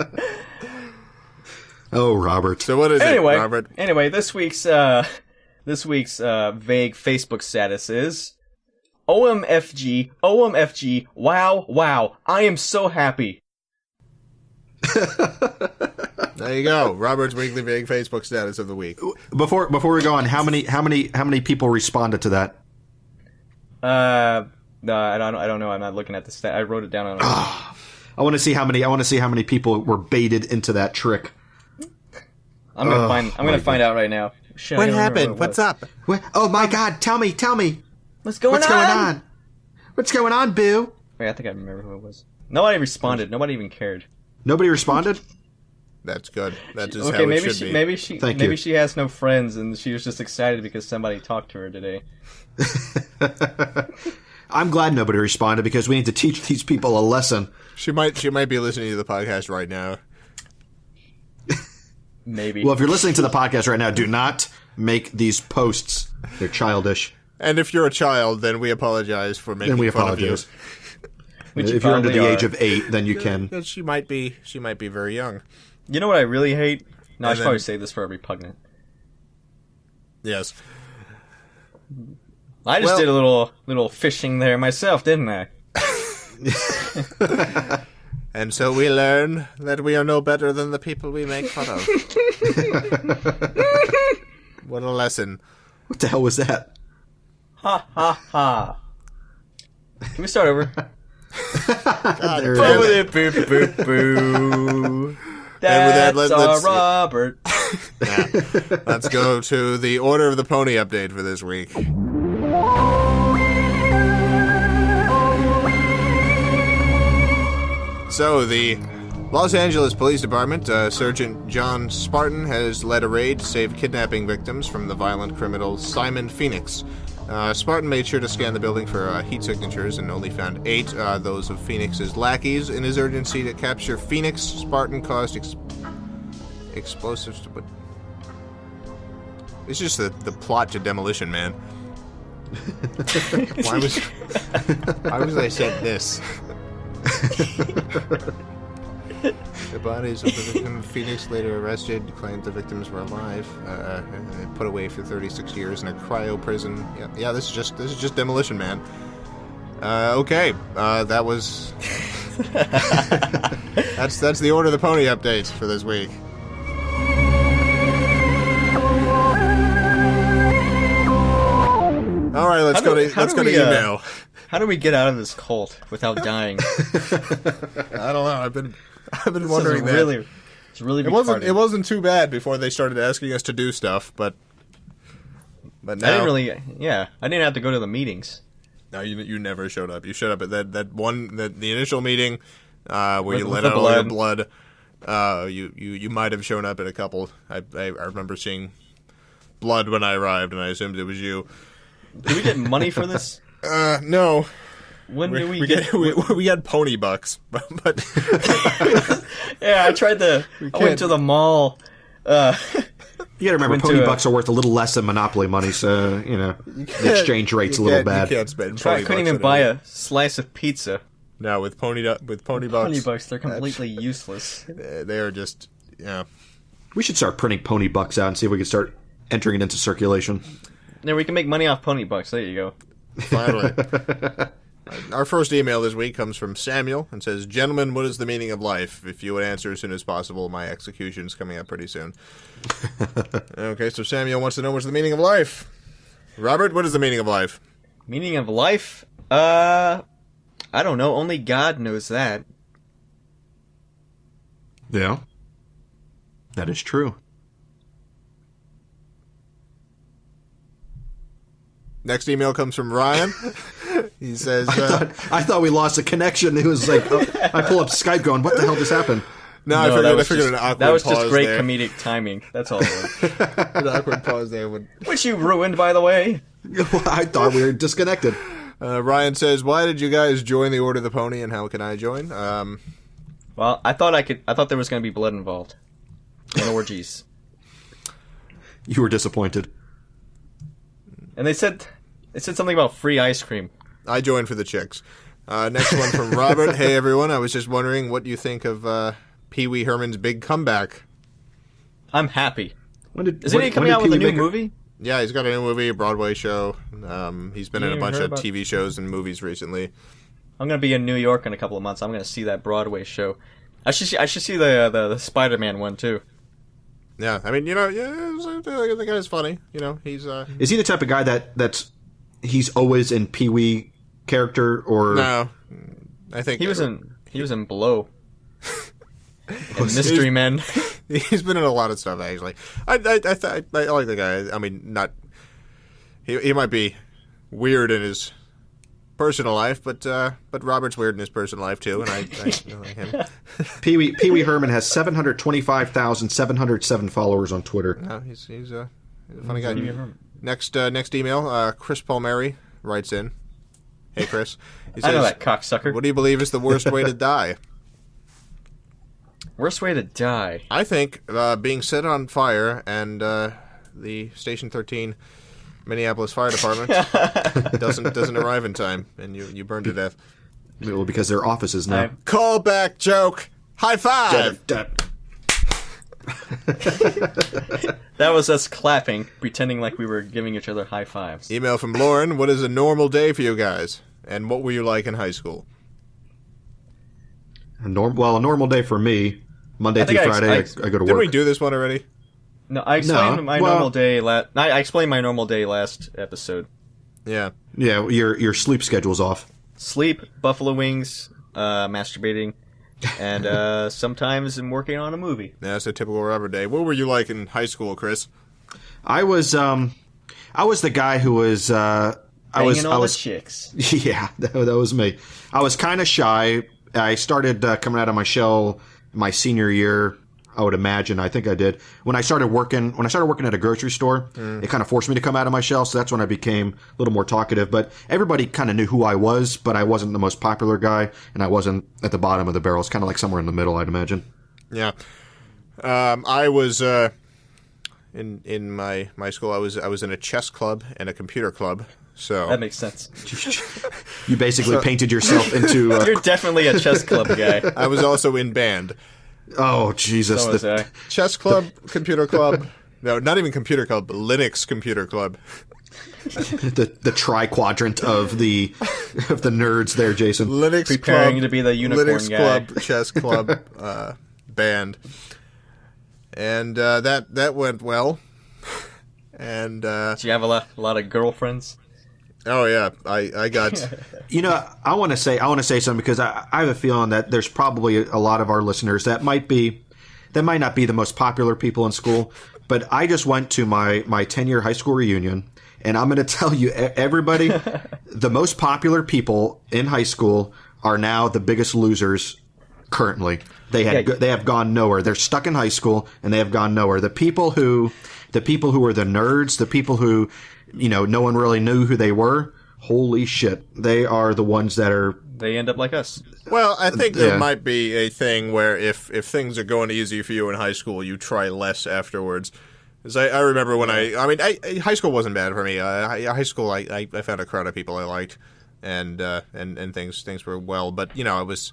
Speaker 1: feed.
Speaker 3: Oh, Robert.
Speaker 1: So what is it, Robert?
Speaker 2: Anyway, this week's vague Facebook status is OMFG, wow, I am so happy.
Speaker 1: There you go. Robert's Weekly Vague Facebook Status of the Week.
Speaker 3: Before we go on, how many people responded to that?
Speaker 2: No, I don't know. I'm not looking at the stat. I wrote it down on.
Speaker 3: I want to see how many people were baited into that trick.
Speaker 2: I'm gonna find out right now. Shit,
Speaker 1: what happened? What's up?
Speaker 3: Oh my God! Tell me.
Speaker 2: What's going on?
Speaker 3: What's going on, Boo?
Speaker 2: Wait, I think I remember who it was. Nobody responded. Nobody even cared.
Speaker 3: Nobody responded?
Speaker 1: That's good. That's just
Speaker 2: okay,
Speaker 1: how it should be.
Speaker 2: Maybe she has no friends and she was just excited because somebody talked to her today.
Speaker 3: I'm glad nobody responded because we need to teach these people a lesson.
Speaker 1: She might be listening to the podcast right now.
Speaker 2: Maybe.
Speaker 3: Well, if you're listening to the podcast right now, do not make these posts. They're childish.
Speaker 1: And if you're a child, then we apologize for making fun of you.
Speaker 3: If you're under the age of 8, then you can.
Speaker 1: She might be very young.
Speaker 2: You know what I really hate? No, I should probably say this for Repugnant.
Speaker 1: Yes.
Speaker 2: I just did a little fishing there myself, didn't I?
Speaker 1: And so we learn that we are no better than the people we make fun of. What a lesson.
Speaker 3: What the hell was that?
Speaker 2: Ha ha ha. Can we start over?
Speaker 3: There it is.
Speaker 2: Boo.
Speaker 1: And
Speaker 2: That's
Speaker 1: with that,
Speaker 2: Robert.
Speaker 1: Yeah. Let's go to the Order of the Pony update for this week. So, the Los Angeles Police Department, Sergeant John Spartan has led a raid to save kidnapping victims from the violent criminal Simon Phoenix. Spartan made sure to scan the building for heat signatures and only found 8, those of Phoenix's lackeys. In his urgency to capture Phoenix, Spartan caused explosives to put... It's just the plot to Demolition Man. Why was I said this? The bodies of the victim, Phoenix, later arrested, claimed the victims were alive, put away for 36 years in a cryo prison. Yeah, this is just Demolition Man. Okay, that was that's the Order of the Pony update for this week. All right, let's go to email.
Speaker 2: How do we get out of this cult without dying?
Speaker 1: I don't know. I've been wondering that.
Speaker 2: It's really
Speaker 1: it wasn't too bad before they started asking us to do stuff, but now
Speaker 2: I didn't have to go to the meetings.
Speaker 1: No, you never showed up. You showed up at the initial meeting where you let out all your blood. You might have shown up at a couple. I remember seeing blood when I arrived, and I assumed it was you.
Speaker 2: Did we get money for this?
Speaker 1: No.
Speaker 2: When did we
Speaker 1: got pony bucks, but
Speaker 2: yeah, I went to the mall.
Speaker 3: You gotta remember, pony bucks are worth a little less than Monopoly money, so the exchange rate's a little bad.
Speaker 1: You can't spend
Speaker 2: I couldn't even buy a slice of pizza.
Speaker 1: No, with pony bucks.
Speaker 2: Pony bucks, they're completely useless.
Speaker 1: They are just
Speaker 3: We should start printing pony bucks out and see if we can start entering it into circulation.
Speaker 2: Yeah, we can make money off pony bucks. There you go.
Speaker 1: Finally. Our first email this week comes from Samuel and says, "Gentlemen, what is the meaning of life? If you would answer as soon as possible, my execution's coming up pretty soon." Okay, so Samuel wants to know what's the meaning of life. Robert, what is the meaning of life?
Speaker 2: Meaning of life? I don't know. Only God knows that.
Speaker 3: Yeah. That is true.
Speaker 1: Next email comes from Ryan. He says,
Speaker 3: I thought we lost a connection. It was like, I pull up Skype going, what the hell just happened?
Speaker 1: I figured an awkward pause.
Speaker 2: That was just great comedic timing. That's all it was.
Speaker 1: An awkward pause there would...
Speaker 2: Which you ruined, by the way.
Speaker 3: I thought we were disconnected.
Speaker 1: Ryan says, "Why did you guys join the Order of the Pony, and how can I join?"
Speaker 2: Well, I thought there was going to be blood involved. And orgies.
Speaker 3: You were disappointed.
Speaker 2: And they said something about free ice cream.
Speaker 1: I joined for the chicks. Next one from Robert. "Hey everyone, I was just wondering what you think of Pee Wee Herman's big comeback."
Speaker 2: I'm happy.
Speaker 3: Isn't
Speaker 2: he coming out with a new movie?
Speaker 1: Yeah, he's got a new movie, a Broadway show. He's been in a bunch of TV shows and movies recently.
Speaker 2: I'm going to be in New York in a couple of months. I'm going to see that Broadway show. I should see the Spider-Man one too.
Speaker 1: Yeah, I mean, the guy's funny. He's
Speaker 3: Is he the type of guy that's he's always in Pee Wee character, or
Speaker 1: no? I think
Speaker 2: he was in Blow. And Mystery Men.
Speaker 1: He's been in a lot of stuff, actually. I like the guy. I mean, not he might be weird in his personal life, but Robert's weird in his personal life too, and I like him.
Speaker 3: Pee Wee Herman has 725,707 followers on Twitter.
Speaker 1: No, he's a funny guy. Next email, Chris Palmieri writes in. Hey, Chris. He says,
Speaker 2: I know that cocksucker.
Speaker 1: "What do you believe is the worst way to die?"
Speaker 2: Worst way to die?
Speaker 1: I think being set on fire and the Station 13 Minneapolis Fire Department doesn't arrive in time, and you burn to death.
Speaker 3: Well, because they're offices now.
Speaker 1: Callback joke. High five.
Speaker 2: That was us clapping, pretending like we were giving each other high fives.
Speaker 1: Email from Lauren. "What is a normal day for you guys? And what were you like in high school?"
Speaker 3: A normal day for me, Monday through Friday, I go to work.
Speaker 1: Didn't we do this one already?
Speaker 2: No, I explained my normal day I explained my normal day last episode.
Speaker 1: Yeah.
Speaker 3: Yeah, your sleep schedule's off.
Speaker 2: sleep, buffalo wings, masturbating, and sometimes I'm working on a movie.
Speaker 1: Yeah, that's a typical rubber day. What were you like in high school, Chris?
Speaker 3: I was the guy who was
Speaker 2: Banging all the chicks.
Speaker 3: Yeah, that was me. I was kind of shy. I started coming out of my shell my senior year. I would imagine. I think I did. When I started working at a grocery store, it kind of forced me to come out of my shell. So that's when I became a little more talkative. But everybody kind of knew who I was, but I wasn't the most popular guy, and I wasn't at the bottom of the barrel. It's kind of like somewhere in the middle, I'd imagine.
Speaker 1: Yeah. I was in my school. I was in a chess club and a computer club. So
Speaker 2: that makes sense.
Speaker 3: You basically painted yourself into.
Speaker 2: You're definitely a chess club guy.
Speaker 1: I was also in band.
Speaker 3: Oh Jesus!
Speaker 2: So was I.
Speaker 1: Chess club, computer club. No, not even computer club. But Linux computer club.
Speaker 3: the tri-quadrant of the nerds there, Jason.
Speaker 1: Linux
Speaker 2: preparing
Speaker 1: club,
Speaker 2: to be the unicorn
Speaker 1: Linux
Speaker 2: guy.
Speaker 1: club, chess club, band, and that went well. And
Speaker 2: do you have a lot of girlfriends?
Speaker 1: Oh yeah, I got.
Speaker 3: I want to say something because I have a feeling that there's probably a lot of our listeners that might not be the most popular people in school. But I just went to my 10-year high school reunion, and I'm going to tell you, everybody, the most popular people in high school are now the biggest losers currently. They have gone nowhere. They're stuck in high school, and they have gone nowhere. The people who are the nerds, the people who, no one really knew who they were. Holy shit. They are the ones that are...
Speaker 2: They end up like us.
Speaker 1: Well, I think there might be a thing where if things are going easy for you in high school, you try less afterwards. Because I remember when high school wasn't bad for me. High school, I found a crowd of people I liked, and things were well. But, I was...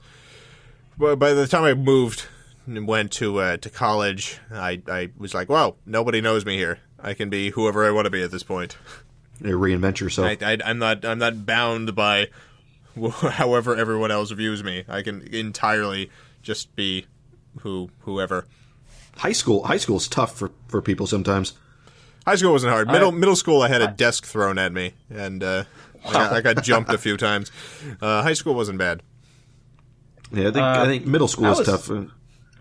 Speaker 1: By the time I moved and went to college, I was like, wow, nobody knows me here. I can be whoever I want to be at this point.
Speaker 3: You reinvent yourself.
Speaker 1: I'm not bound by however everyone else views me. I can entirely just be whoever.
Speaker 3: High school's tough for people sometimes.
Speaker 1: High school wasn't hard. Middle school, I had a desk thrown at me, and I got jumped a few times. High school wasn't bad.
Speaker 3: Yeah, I think middle school is tough.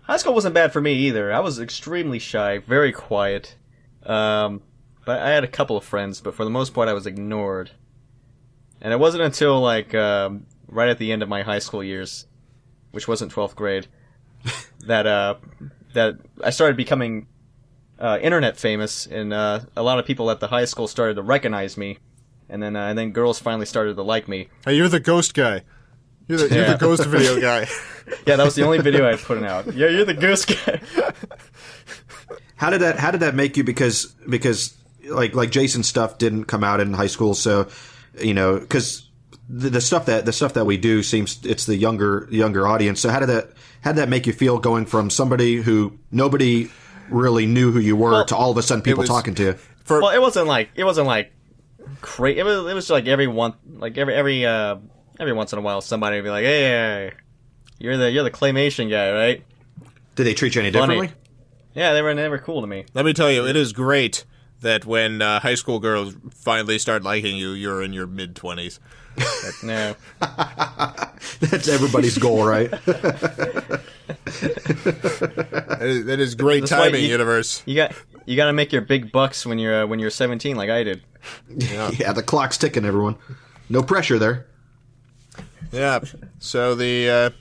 Speaker 2: High school wasn't bad for me either. I was extremely shy, very quiet. But I had a couple of friends, but for the most part I was ignored. And it wasn't until right at the end of my high school years, which wasn't 12th grade, that I started becoming internet famous, and a lot of people at the high school started to recognize me, and then girls finally started to like me.
Speaker 1: Hey, you're the ghost guy. You're the ghost video guy.
Speaker 2: Yeah, that was the only video I had put out. Yeah, you're the ghost guy.
Speaker 3: How did that make you? Because like Jason's stuff didn't come out in high school, so because the stuff that we do seems it's the younger audience. So how did that make you feel going from somebody who nobody really knew who you were to all of a sudden people talking to you?
Speaker 2: Well, it wasn't like crazy. It was like every once in a while somebody would be like, "Hey, you're the claymation guy, right?"
Speaker 3: Did they treat you any differently?
Speaker 2: Yeah, they were cool to me.
Speaker 1: Let me tell you, it is great that when high school girls finally start liking you, you're in your mid-20s.
Speaker 2: No.
Speaker 3: That's everybody's goal, right?
Speaker 1: That is great timing, universe.
Speaker 2: You got to make your big bucks when you're 17, like I did.
Speaker 3: Yeah, the clock's ticking, everyone. No pressure there.
Speaker 1: Yeah. So the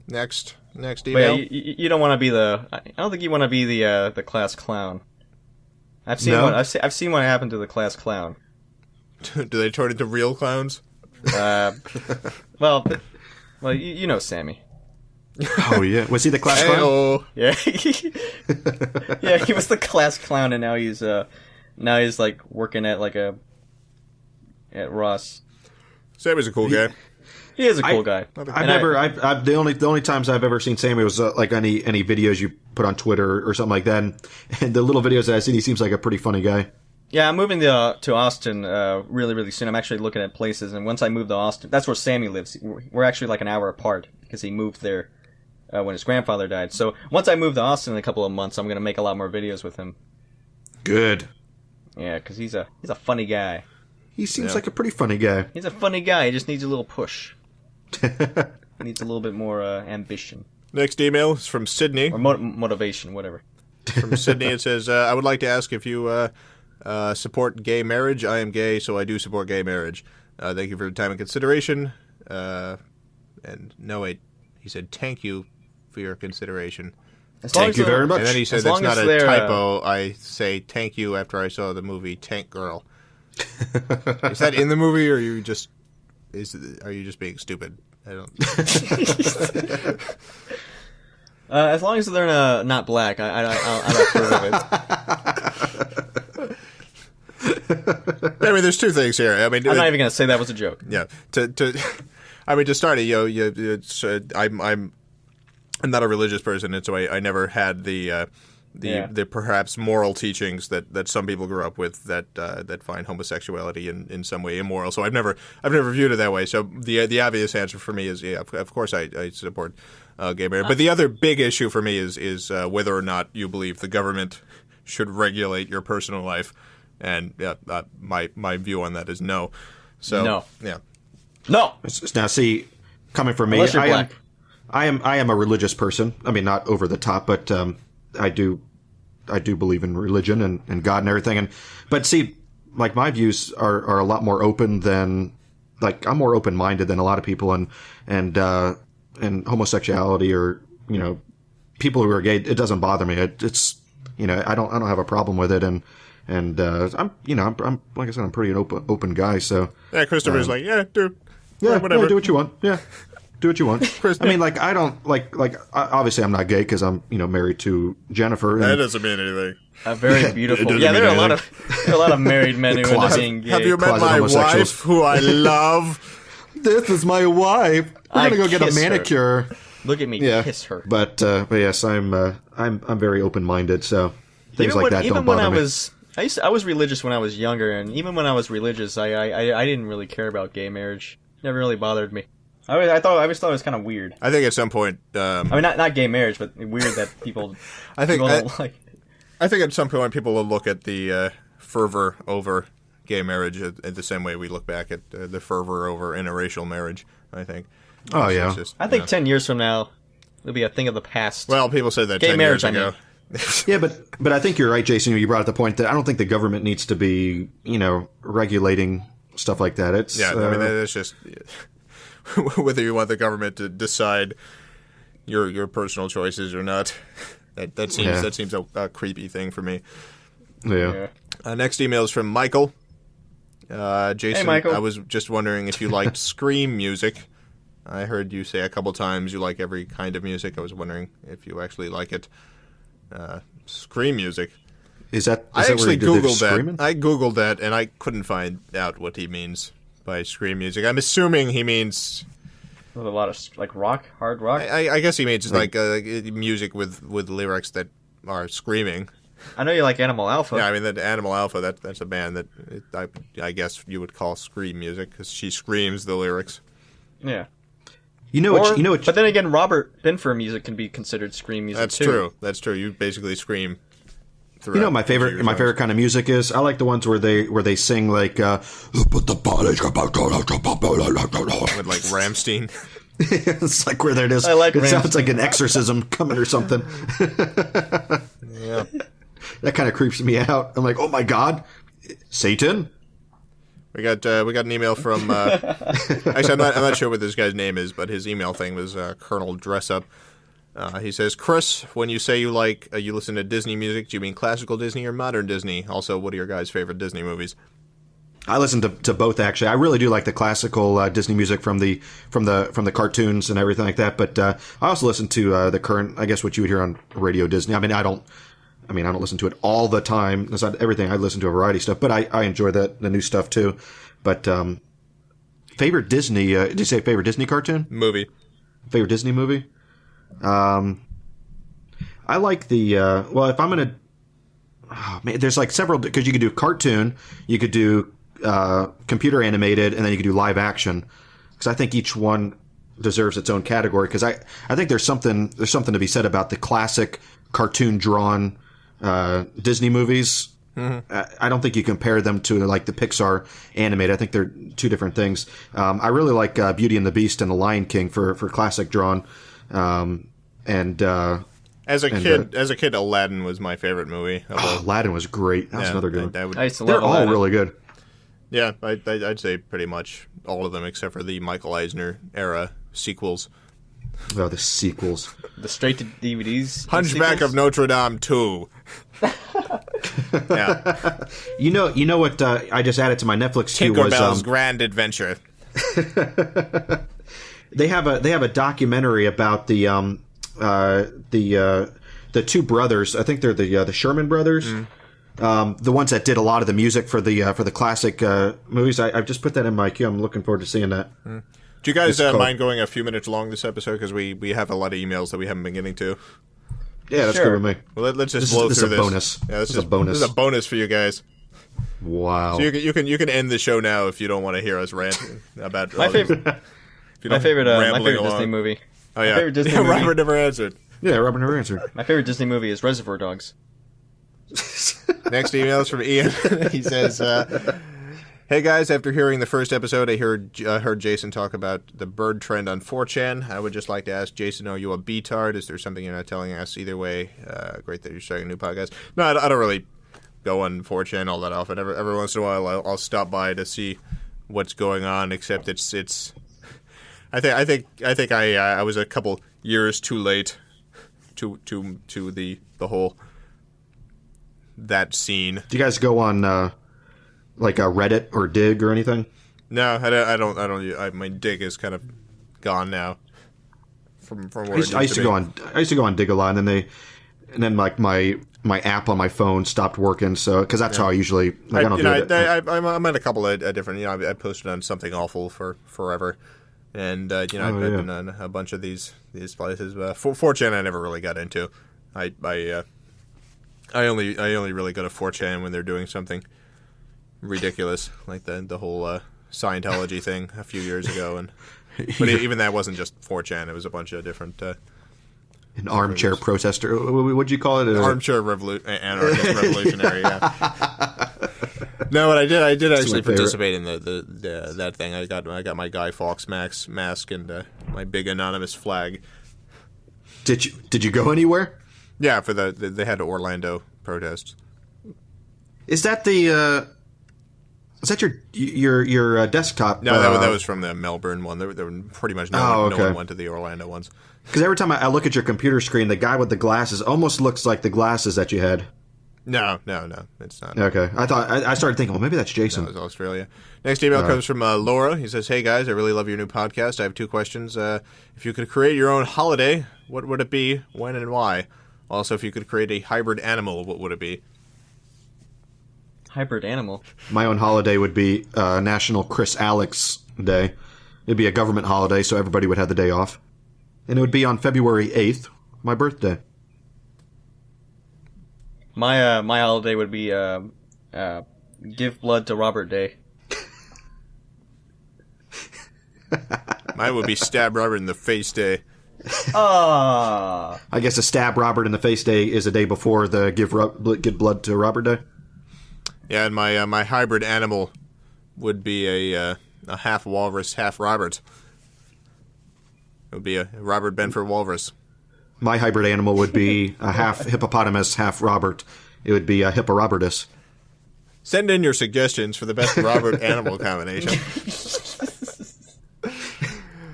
Speaker 1: next email.
Speaker 2: But yeah, you don't want to be I don't think you want to be the class clown. I've seen one. I've seen what happened to the class clown.
Speaker 1: Do they turn into real clowns?
Speaker 2: Well, you know Sammy.
Speaker 3: Oh yeah, was he the class clown?
Speaker 2: Yeah, yeah, he was the class clown, and now he's like working at at Ross.
Speaker 1: Sammy's a cool guy.
Speaker 2: He is a cool guy.
Speaker 3: The only times I've ever seen Sammy was like any videos you put on Twitter or something like that, and the little videos that I've seen, he seems like a pretty funny guy.
Speaker 2: Yeah, I'm moving to Austin really, really soon. I'm actually looking at places, and once I move to Austin, that's where Sammy lives. We're actually like an hour apart because he moved there when his grandfather died. So once I move to Austin in a couple of months, I'm going to make a lot more videos with him.
Speaker 3: Good.
Speaker 2: Yeah, because he's a funny guy.
Speaker 3: he seems like a pretty funny guy.
Speaker 2: He's a funny guy. He just needs a little push. Needs a little bit more ambition.
Speaker 1: Next email is from Sydney.
Speaker 2: Or motivation, whatever.
Speaker 1: From Sydney, it says, I would like to ask if you support gay marriage. I am gay, so I do support gay marriage. Thank you for your time and consideration. And no, wait, he said, thank you for your consideration.
Speaker 3: Thank you very much.
Speaker 1: And then he said, that's not a typo. I say thank you after I saw the movie Tank Girl. Is that in the movie, or are you just being stupid? I don't.
Speaker 2: As long as they're not black, I'm approve of
Speaker 1: it. I mean, there's two things here. I mean,
Speaker 2: I'm not even gonna say that was a joke.
Speaker 1: Yeah. I mean, to start it, I'm not a religious person, and so I never had the perhaps moral teachings that some people grew up with that find homosexuality in some way immoral. So I've never viewed it that way. So the obvious answer for me is of course I support gay marriage. But the other big issue for me is whether or not you believe the government should regulate your personal life. And my view on that is no. So
Speaker 2: no.
Speaker 1: Yeah.
Speaker 2: No.
Speaker 3: Now, see, coming from me, I am a religious person. I mean, not over the top, but I do believe in religion and God and everything. But see, like, my views are a lot more open than, like, I'm more open minded than a lot of people, and homosexuality, or, you know, people who are gay, it doesn't bother me. It's, you know, I don't have a problem with it, and I'm like I said, I'm pretty an open guy. So
Speaker 1: yeah, Christopher's like, whatever.
Speaker 3: Yeah, do what you want. Yeah. Do what you want. I mean, like, I don't obviously I'm not gay because I'm, you know, married to Jennifer.
Speaker 1: That doesn't mean anything.
Speaker 2: Very beautiful. Yeah, there are a lot of married men who end up being gay.
Speaker 1: Have you met my wife, who I love?
Speaker 3: This is my wife. We're gonna go get a manicure.
Speaker 2: Her. Look at me, kiss her.
Speaker 3: But yes, I'm very open minded. So things like that don't bother me.
Speaker 2: I was religious when I was younger, and even when I was religious, I didn't really care about gay marriage. It never really bothered me. I always thought it was kind of weird.
Speaker 1: I think at some point,
Speaker 2: I mean, not gay marriage, but weird that people. People don't like.
Speaker 1: I think at some point people will look at the fervor over gay marriage at the same way we look back at the fervor over interracial marriage. I think.
Speaker 3: Oh yeah.
Speaker 2: I think 10 years from now, it'll be a thing of the past.
Speaker 1: Well, people said that
Speaker 2: gay
Speaker 1: 10
Speaker 2: marriage,
Speaker 1: years ago.
Speaker 3: Yeah, but I think you're right, Jason. You brought up the point that I don't think the government needs to be, you know, regulating stuff like that. It's
Speaker 1: I mean, it's just whether you want the government to decide your personal choices or not. That seems a creepy thing for me.
Speaker 3: Yeah.
Speaker 1: Next email is from Michael. Jason,
Speaker 2: hey, Michael.
Speaker 1: I was just wondering if you liked scream music. I heard you say a couple times you like every kind of music. I was wondering if you actually like it. Scream music.
Speaker 3: I actually
Speaker 1: Googled that. I Googled that, and I couldn't find out what he means by scream music. I'm assuming he means
Speaker 2: with a lot of like rock, hard rock.
Speaker 1: I guess he means like music with lyrics that are screaming.
Speaker 2: I know you like Animal Alpha.
Speaker 1: Yeah, I mean that Animal Alpha. That's a band that I guess you would call scream music because she screams the lyrics.
Speaker 2: Yeah.
Speaker 3: You know what?
Speaker 2: But then again, Robert Binford music can be considered scream music.
Speaker 1: That's true. That's true. You basically scream.
Speaker 3: You know, my favorite kind of music is I like the ones where they sing like with
Speaker 1: like Rammstein.
Speaker 3: It's like where there it is. It sounds like an exorcism coming or something.
Speaker 1: Yeah,
Speaker 3: that kind of creeps me out. I'm like, oh my god, Satan.
Speaker 1: We got an email from. Actually, I'm not sure what this guy's name is, but his email thing was Colonel Dressup. He says, Chris, when you say you listen to Disney music, do you mean classical Disney or modern Disney? Also, what are your guys' favorite Disney movies?
Speaker 3: I listen to both, actually. I really do like the classical Disney music from the cartoons and everything like that. But I also listen to the current, I guess, what you would hear on Radio Disney. I don't listen to it all the time. It's not everything. I listen to a variety of stuff, but I enjoy the new stuff too. But favorite Disney? Did you say favorite Disney cartoon?
Speaker 1: Movie.
Speaker 3: Favorite Disney movie? I like the well, if I'm gonna there's like several, because you could do cartoon, you could do computer animated, and then you could do live action, because I think each one deserves its own category, because I think there's something to be said about the classic cartoon drawn Disney movies, I don't think you compare them to like the Pixar animated. I think they're two different things. I really like Beauty and the Beast and The Lion King for classic drawn.
Speaker 1: As a kid, Aladdin was my favorite movie.
Speaker 3: Aladdin was great. That was another good one.
Speaker 2: I used to
Speaker 3: They're
Speaker 2: love
Speaker 3: all
Speaker 2: Aladdin.
Speaker 3: really good.
Speaker 1: Yeah, I'd say pretty much all of them except for the Michael Eisner era sequels.
Speaker 3: Oh, the sequels.
Speaker 2: The straight to DVDs.
Speaker 1: Hunchback of Notre Dame 2. Yeah.
Speaker 3: You know what? I just added to my Netflix queue was
Speaker 1: Tinkerbell's Grand Adventure.
Speaker 3: They have a documentary about the two brothers. I think they're the Sherman brothers. The ones that did a lot of the music for the classic movies. I've just put that in my queue. I'm looking forward to seeing that.
Speaker 1: Do you guys mind going a few minutes long this episode? Because we have a lot of emails that we haven't been getting to.
Speaker 3: Yeah, that's good with me.
Speaker 1: Well, let's just blow through this.
Speaker 3: Bonus.
Speaker 1: Yeah, this is
Speaker 3: a bonus.
Speaker 1: This is a bonus for you guys.
Speaker 3: Wow.
Speaker 1: So you can end the show now if you don't want to hear us rant about
Speaker 2: My favorite Disney movie.
Speaker 1: Oh yeah,
Speaker 2: My favorite Disney movie.
Speaker 1: Robert never answered.
Speaker 3: Yeah, Robert never answered.
Speaker 2: My favorite Disney movie is Reservoir Dogs.
Speaker 1: Next email is from Ian. He says, "Hey guys, after hearing the first episode, I heard Jason talk about the bird trend on 4chan. I would just like to ask Jason, are you a B-tard? Is there something you're not telling us? Either way, great that you're starting a new podcast." No, I don't really go on 4chan all that often. Every once in a while, I'll stop by to see what's going on. Except it's. I think I was a couple years too late to the whole that scene.
Speaker 3: Do you guys go on like a Reddit or Dig or anything?
Speaker 1: No, I don't. My Dig is kind of gone now. From where
Speaker 3: I used to go on Dig a lot, and then like my app on my phone stopped working. So because that's how I usually I'm
Speaker 1: at a couple of different. I posted on Something Awful for forever. And I've been on a bunch of these places. 4chan I never really got into. I only really go to 4chan when they're doing something ridiculous, like the whole Scientology thing a few years ago. But even that wasn't just 4chan; it was a bunch of different.
Speaker 3: An armchair protester. What'd you call it?
Speaker 1: Armchair anarchist revolutionary. Yeah. No, what I did actually participate in the that thing. I got my Guy Fawkes mask and my big anonymous flag.
Speaker 3: Did you go anywhere?
Speaker 1: Yeah, for they had Orlando protest.
Speaker 3: Is that your desktop?
Speaker 1: No, that was from the Melbourne one. There were pretty much no one went to the Orlando ones.
Speaker 3: Because every time I look at your computer screen, the guy with the glasses almost looks like the glasses that you had.
Speaker 1: No, it's not.
Speaker 3: Okay, I started thinking, well, maybe that's Jason.
Speaker 1: No, it's Australia. Next email comes from Laura. He says, "Hey guys, I really love your new podcast. I have two questions. If you could create your own holiday, what would it be, when, and why? Also, if you could create a hybrid animal, what would it be?"
Speaker 2: Hybrid animal?
Speaker 3: My own holiday would be National Chris Alex Day. It'd be a government holiday, so everybody would have the day off. And it would be on February 8th, my birthday.
Speaker 2: My holiday would be Give Blood to Robert Day.
Speaker 1: Mine would be Stab Robert in the Face Day.
Speaker 2: Ah.
Speaker 3: I guess a Stab Robert in the Face Day is a day before the Give Blood to Robert Day.
Speaker 1: Yeah, and my hybrid animal would be a half walrus, half Robert. It would be a Robert Benford walrus.
Speaker 3: My hybrid animal would be a half hippopotamus, half Robert. It would be a Hippo-Robertus.
Speaker 1: Send in your suggestions for the best Robert animal combination.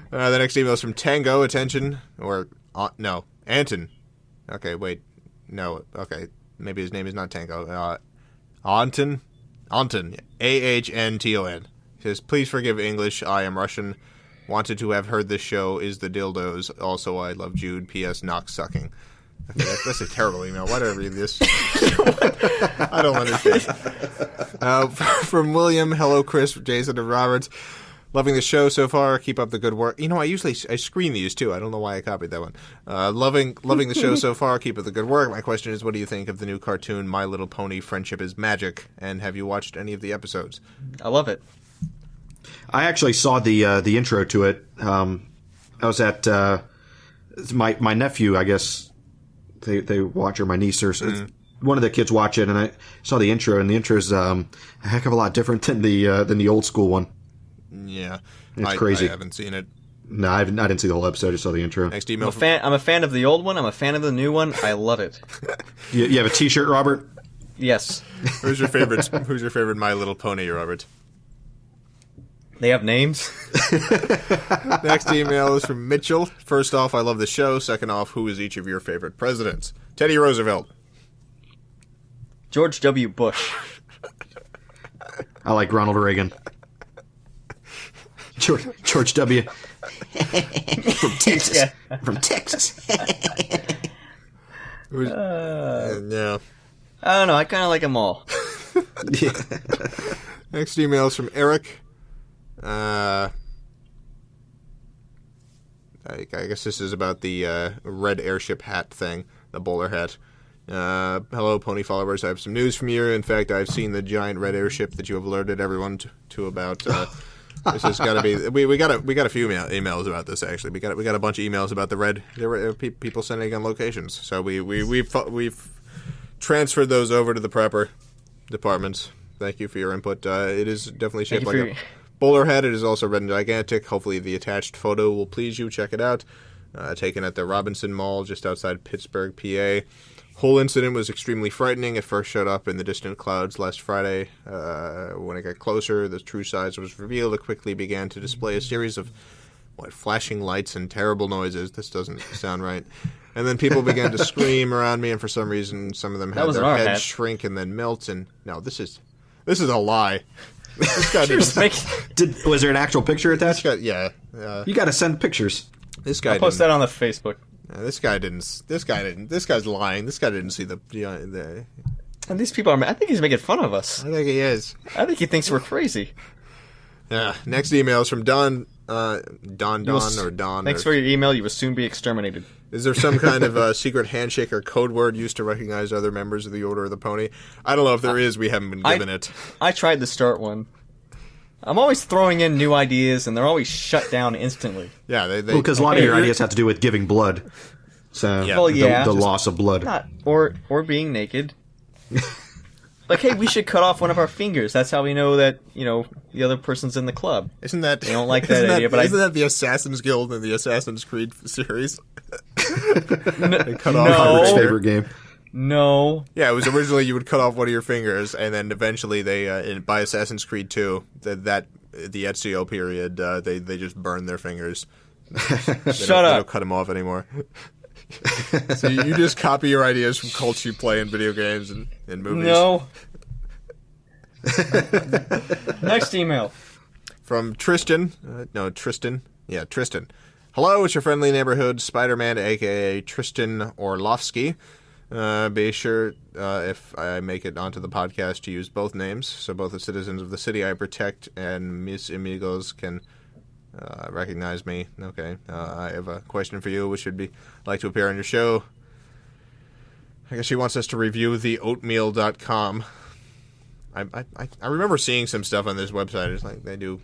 Speaker 1: The next email is from Tango. Attention. No. Anton. Okay, wait. No. Okay. Maybe his name is not Tango. Anton. Ahntton. He says, "Please forgive English. I am Russian. Wanted to have heard this show. Is the dildos. Also, I love Jude. P.S. Knock sucking." Okay, that's a terrible email. Why did I read this? I don't understand. From William. Hello, Chris, Jason, and Robert. Loving the show so far. Keep up the good work. You know, I screen these too. I don't know why I copied that one. Loving the show so far. Keep up the good work. My question is, what do you think of the new cartoon My Little Pony: Friendship is Magic? And have you watched any of the episodes?
Speaker 2: I love it.
Speaker 3: I actually saw the intro to it. I was at my nephew. I guess they watch, or my niece, or one of the kids watch it, and I saw the intro, and the intro is a heck of a lot different than the old school one.
Speaker 1: Yeah,
Speaker 3: it's crazy.
Speaker 1: I haven't seen it.
Speaker 3: No, I didn't see the whole episode. I just saw the intro.
Speaker 1: Next email.
Speaker 2: I'm a fan of the old one. I'm a fan of the new one. I love it.
Speaker 3: You have a T-shirt, Robert?
Speaker 2: Yes.
Speaker 1: Who's your favorite My Little Pony, Robert?
Speaker 2: They have names.
Speaker 1: Next email is from Mitchell. First off, I love the show. Second off, who is each of your favorite presidents? Teddy Roosevelt.
Speaker 2: George W. Bush.
Speaker 3: I like Ronald Reagan. George W. From Texas.
Speaker 2: Yeah.
Speaker 3: From Texas.
Speaker 1: Yeah.
Speaker 2: I don't know. I kind of like them all.
Speaker 3: Yeah.
Speaker 1: Next email is from Eric. I guess this is about the red airship hat thing, the bowler hat. Hello, pony followers. I have some news from you. In fact, I've seen the giant red airship that you have alerted everyone to about. This has got to be. We got a few emails about this actually. We got a bunch of emails about the red. There were people sending in locations, so we've transferred those over to the prepper departments. Thank you for your input. It is definitely shaped like a bowler hat. It is also red and gigantic. Hopefully, the attached photo will please you. Check it out. Taken at the Robinson Mall just outside Pittsburgh, PA. Whole incident was extremely frightening. It first showed up in the distant clouds last Friday. When it got closer, the true size was revealed. It quickly began to display a series of flashing lights and terrible noises. This doesn't sound right. And then people began to scream around me, and for some reason, some of them had their heads shrink and then melt. And no, this is a lie. This guy
Speaker 3: was there an actual picture attached?
Speaker 1: Yeah.
Speaker 3: You got to send pictures.
Speaker 1: This guy.
Speaker 2: I'll post that on the Facebook.
Speaker 1: This guy didn't. This guy's lying. This guy didn't see the.
Speaker 2: And these people are. I think he's making fun of us.
Speaker 1: I think he is.
Speaker 2: I think he thinks we're crazy.
Speaker 1: Yeah. Next email is from Don. Don.
Speaker 2: Thanks for your email. You will soon be exterminated.
Speaker 1: Is there some kind of secret handshake or code word used to recognize other members of the Order of the Pony? I don't know if there is. We haven't been given it.
Speaker 2: I tried to start one. I'm always throwing in new ideas, and they're always shut down instantly.
Speaker 1: Yeah,
Speaker 3: because a lot of your ideas have to do with giving blood. So, the loss of blood.
Speaker 2: Or being naked. Like, hey, we should cut off one of our fingers. That's how we know that, the other person's in the club.
Speaker 1: Isn't that...
Speaker 2: They don't like that idea, but
Speaker 1: isn't that the Assassin's Guild in the Assassin's Creed series?
Speaker 3: They cut off my favorite game.
Speaker 2: No.
Speaker 1: Yeah, it was originally you would cut off one of your fingers, and then eventually they, by Assassin's Creed 2, the Ezio period, they just burned their fingers. Shut up! They don't cut them off anymore. So you just copy your ideas from cults you play in video games and movies.
Speaker 2: No. Next email
Speaker 1: from Tristan. Tristan. Yeah, Tristan. Hello, it's your friendly neighborhood Spider-Man, aka Tristan Orlovsky. Be sure, if I make it onto the podcast, to use both names, so both the citizens of the city I protect and mis amigos can recognize me. Okay, I have a question for you, which would be like to appear on your show. I guess she wants us to review the oatmeal.com. I remember seeing some stuff on this website. It's like they do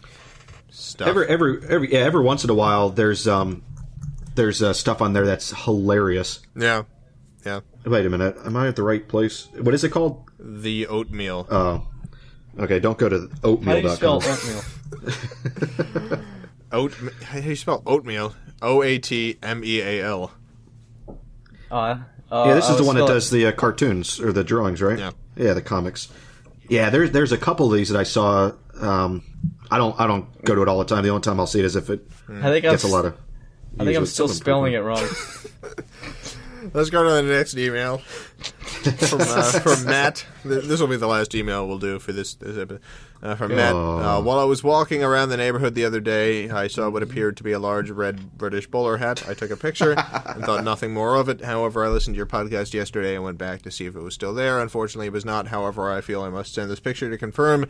Speaker 1: stuff.
Speaker 3: Every once in a while, there's stuff on there that's hilarious.
Speaker 1: Yeah. Yeah.
Speaker 3: Wait a minute. Am I at the right place? What is it called?
Speaker 1: The Oatmeal.
Speaker 3: Oh. Okay, don't go to oatmeal.com.
Speaker 2: How do you spell oatmeal?
Speaker 1: How do you spell oatmeal? OATMEAL.
Speaker 3: Yeah, this is the one that does the cartoons or the drawings, right?
Speaker 1: Yeah.
Speaker 3: Yeah, the comics. Yeah, there's a couple of these that I saw. I don't go to it all the time. The only time I'll see it is if it gets a lot of.
Speaker 2: I think I'm still spelling it wrong.
Speaker 1: Let's go to the next email from Matt. This will be the last email we'll do for this episode. From Matt. While I was walking around the neighborhood the other day, I saw what appeared to be a large red British bowler hat. I took a picture and thought nothing more of it. However, I listened to your podcast yesterday and went back to see if it was still there. Unfortunately, it was not. However, I feel I must send this picture to confirm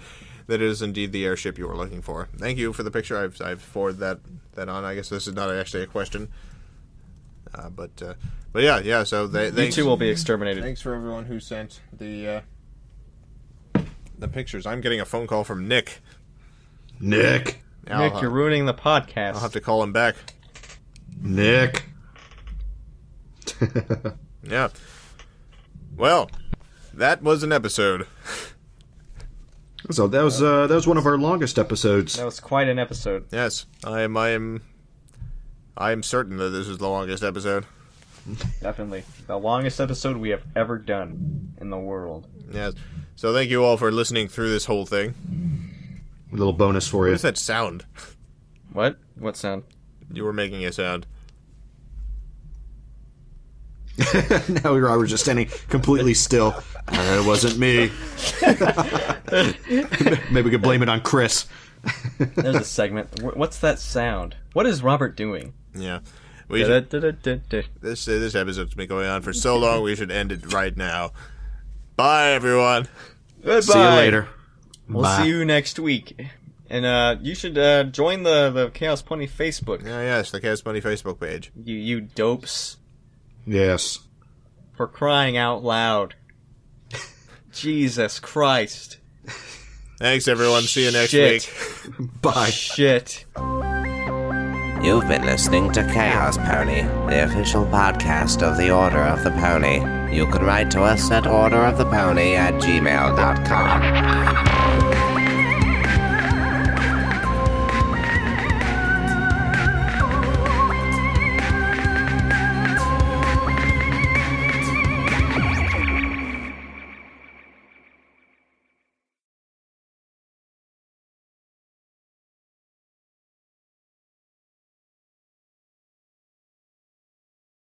Speaker 1: that it is indeed the airship you were looking for. Thank you for the picture. I've forwarded that on. I guess this is not actually a question. But yeah. So
Speaker 2: you two will be exterminated.
Speaker 1: Thanks for everyone who sent the pictures. I'm getting a phone call from Nick.
Speaker 3: Nick,
Speaker 2: you're ruining the podcast.
Speaker 1: I'll have to call him back.
Speaker 3: Nick.
Speaker 1: Yeah. Well, that was an episode.
Speaker 3: So that was one of our longest episodes.
Speaker 2: That was quite an episode.
Speaker 1: Yes, I am certain that this is the longest episode.
Speaker 2: Definitely. The longest episode we have ever done in the world.
Speaker 1: Yes. So thank you all for listening through this whole thing.
Speaker 3: A little bonus for you.
Speaker 1: What is that sound?
Speaker 2: What? What sound?
Speaker 1: You were making a sound.
Speaker 3: Now we were just standing completely still. It wasn't me. Maybe we could blame it on Chris.
Speaker 2: There's a segment. What's that sound? What is Robert doing?
Speaker 1: Yeah. This episode's been going on for so long, we should end it right now. Bye, everyone.
Speaker 2: Goodbye.
Speaker 3: See you later.
Speaker 2: We'll
Speaker 3: Bye.
Speaker 2: see you next week. And you should join the Chaos Pony Facebook.
Speaker 1: Yes, the Chaos Bunny Facebook page.
Speaker 2: You dopes.
Speaker 3: Yes.
Speaker 2: For crying out loud. Jesus Christ.
Speaker 1: Thanks, everyone. See you next week.
Speaker 3: Bye.
Speaker 2: Shit.
Speaker 4: You've been listening to Chaos Pony, the official podcast of the Order of the Pony. You can write to us at orderofthepony@gmail.com.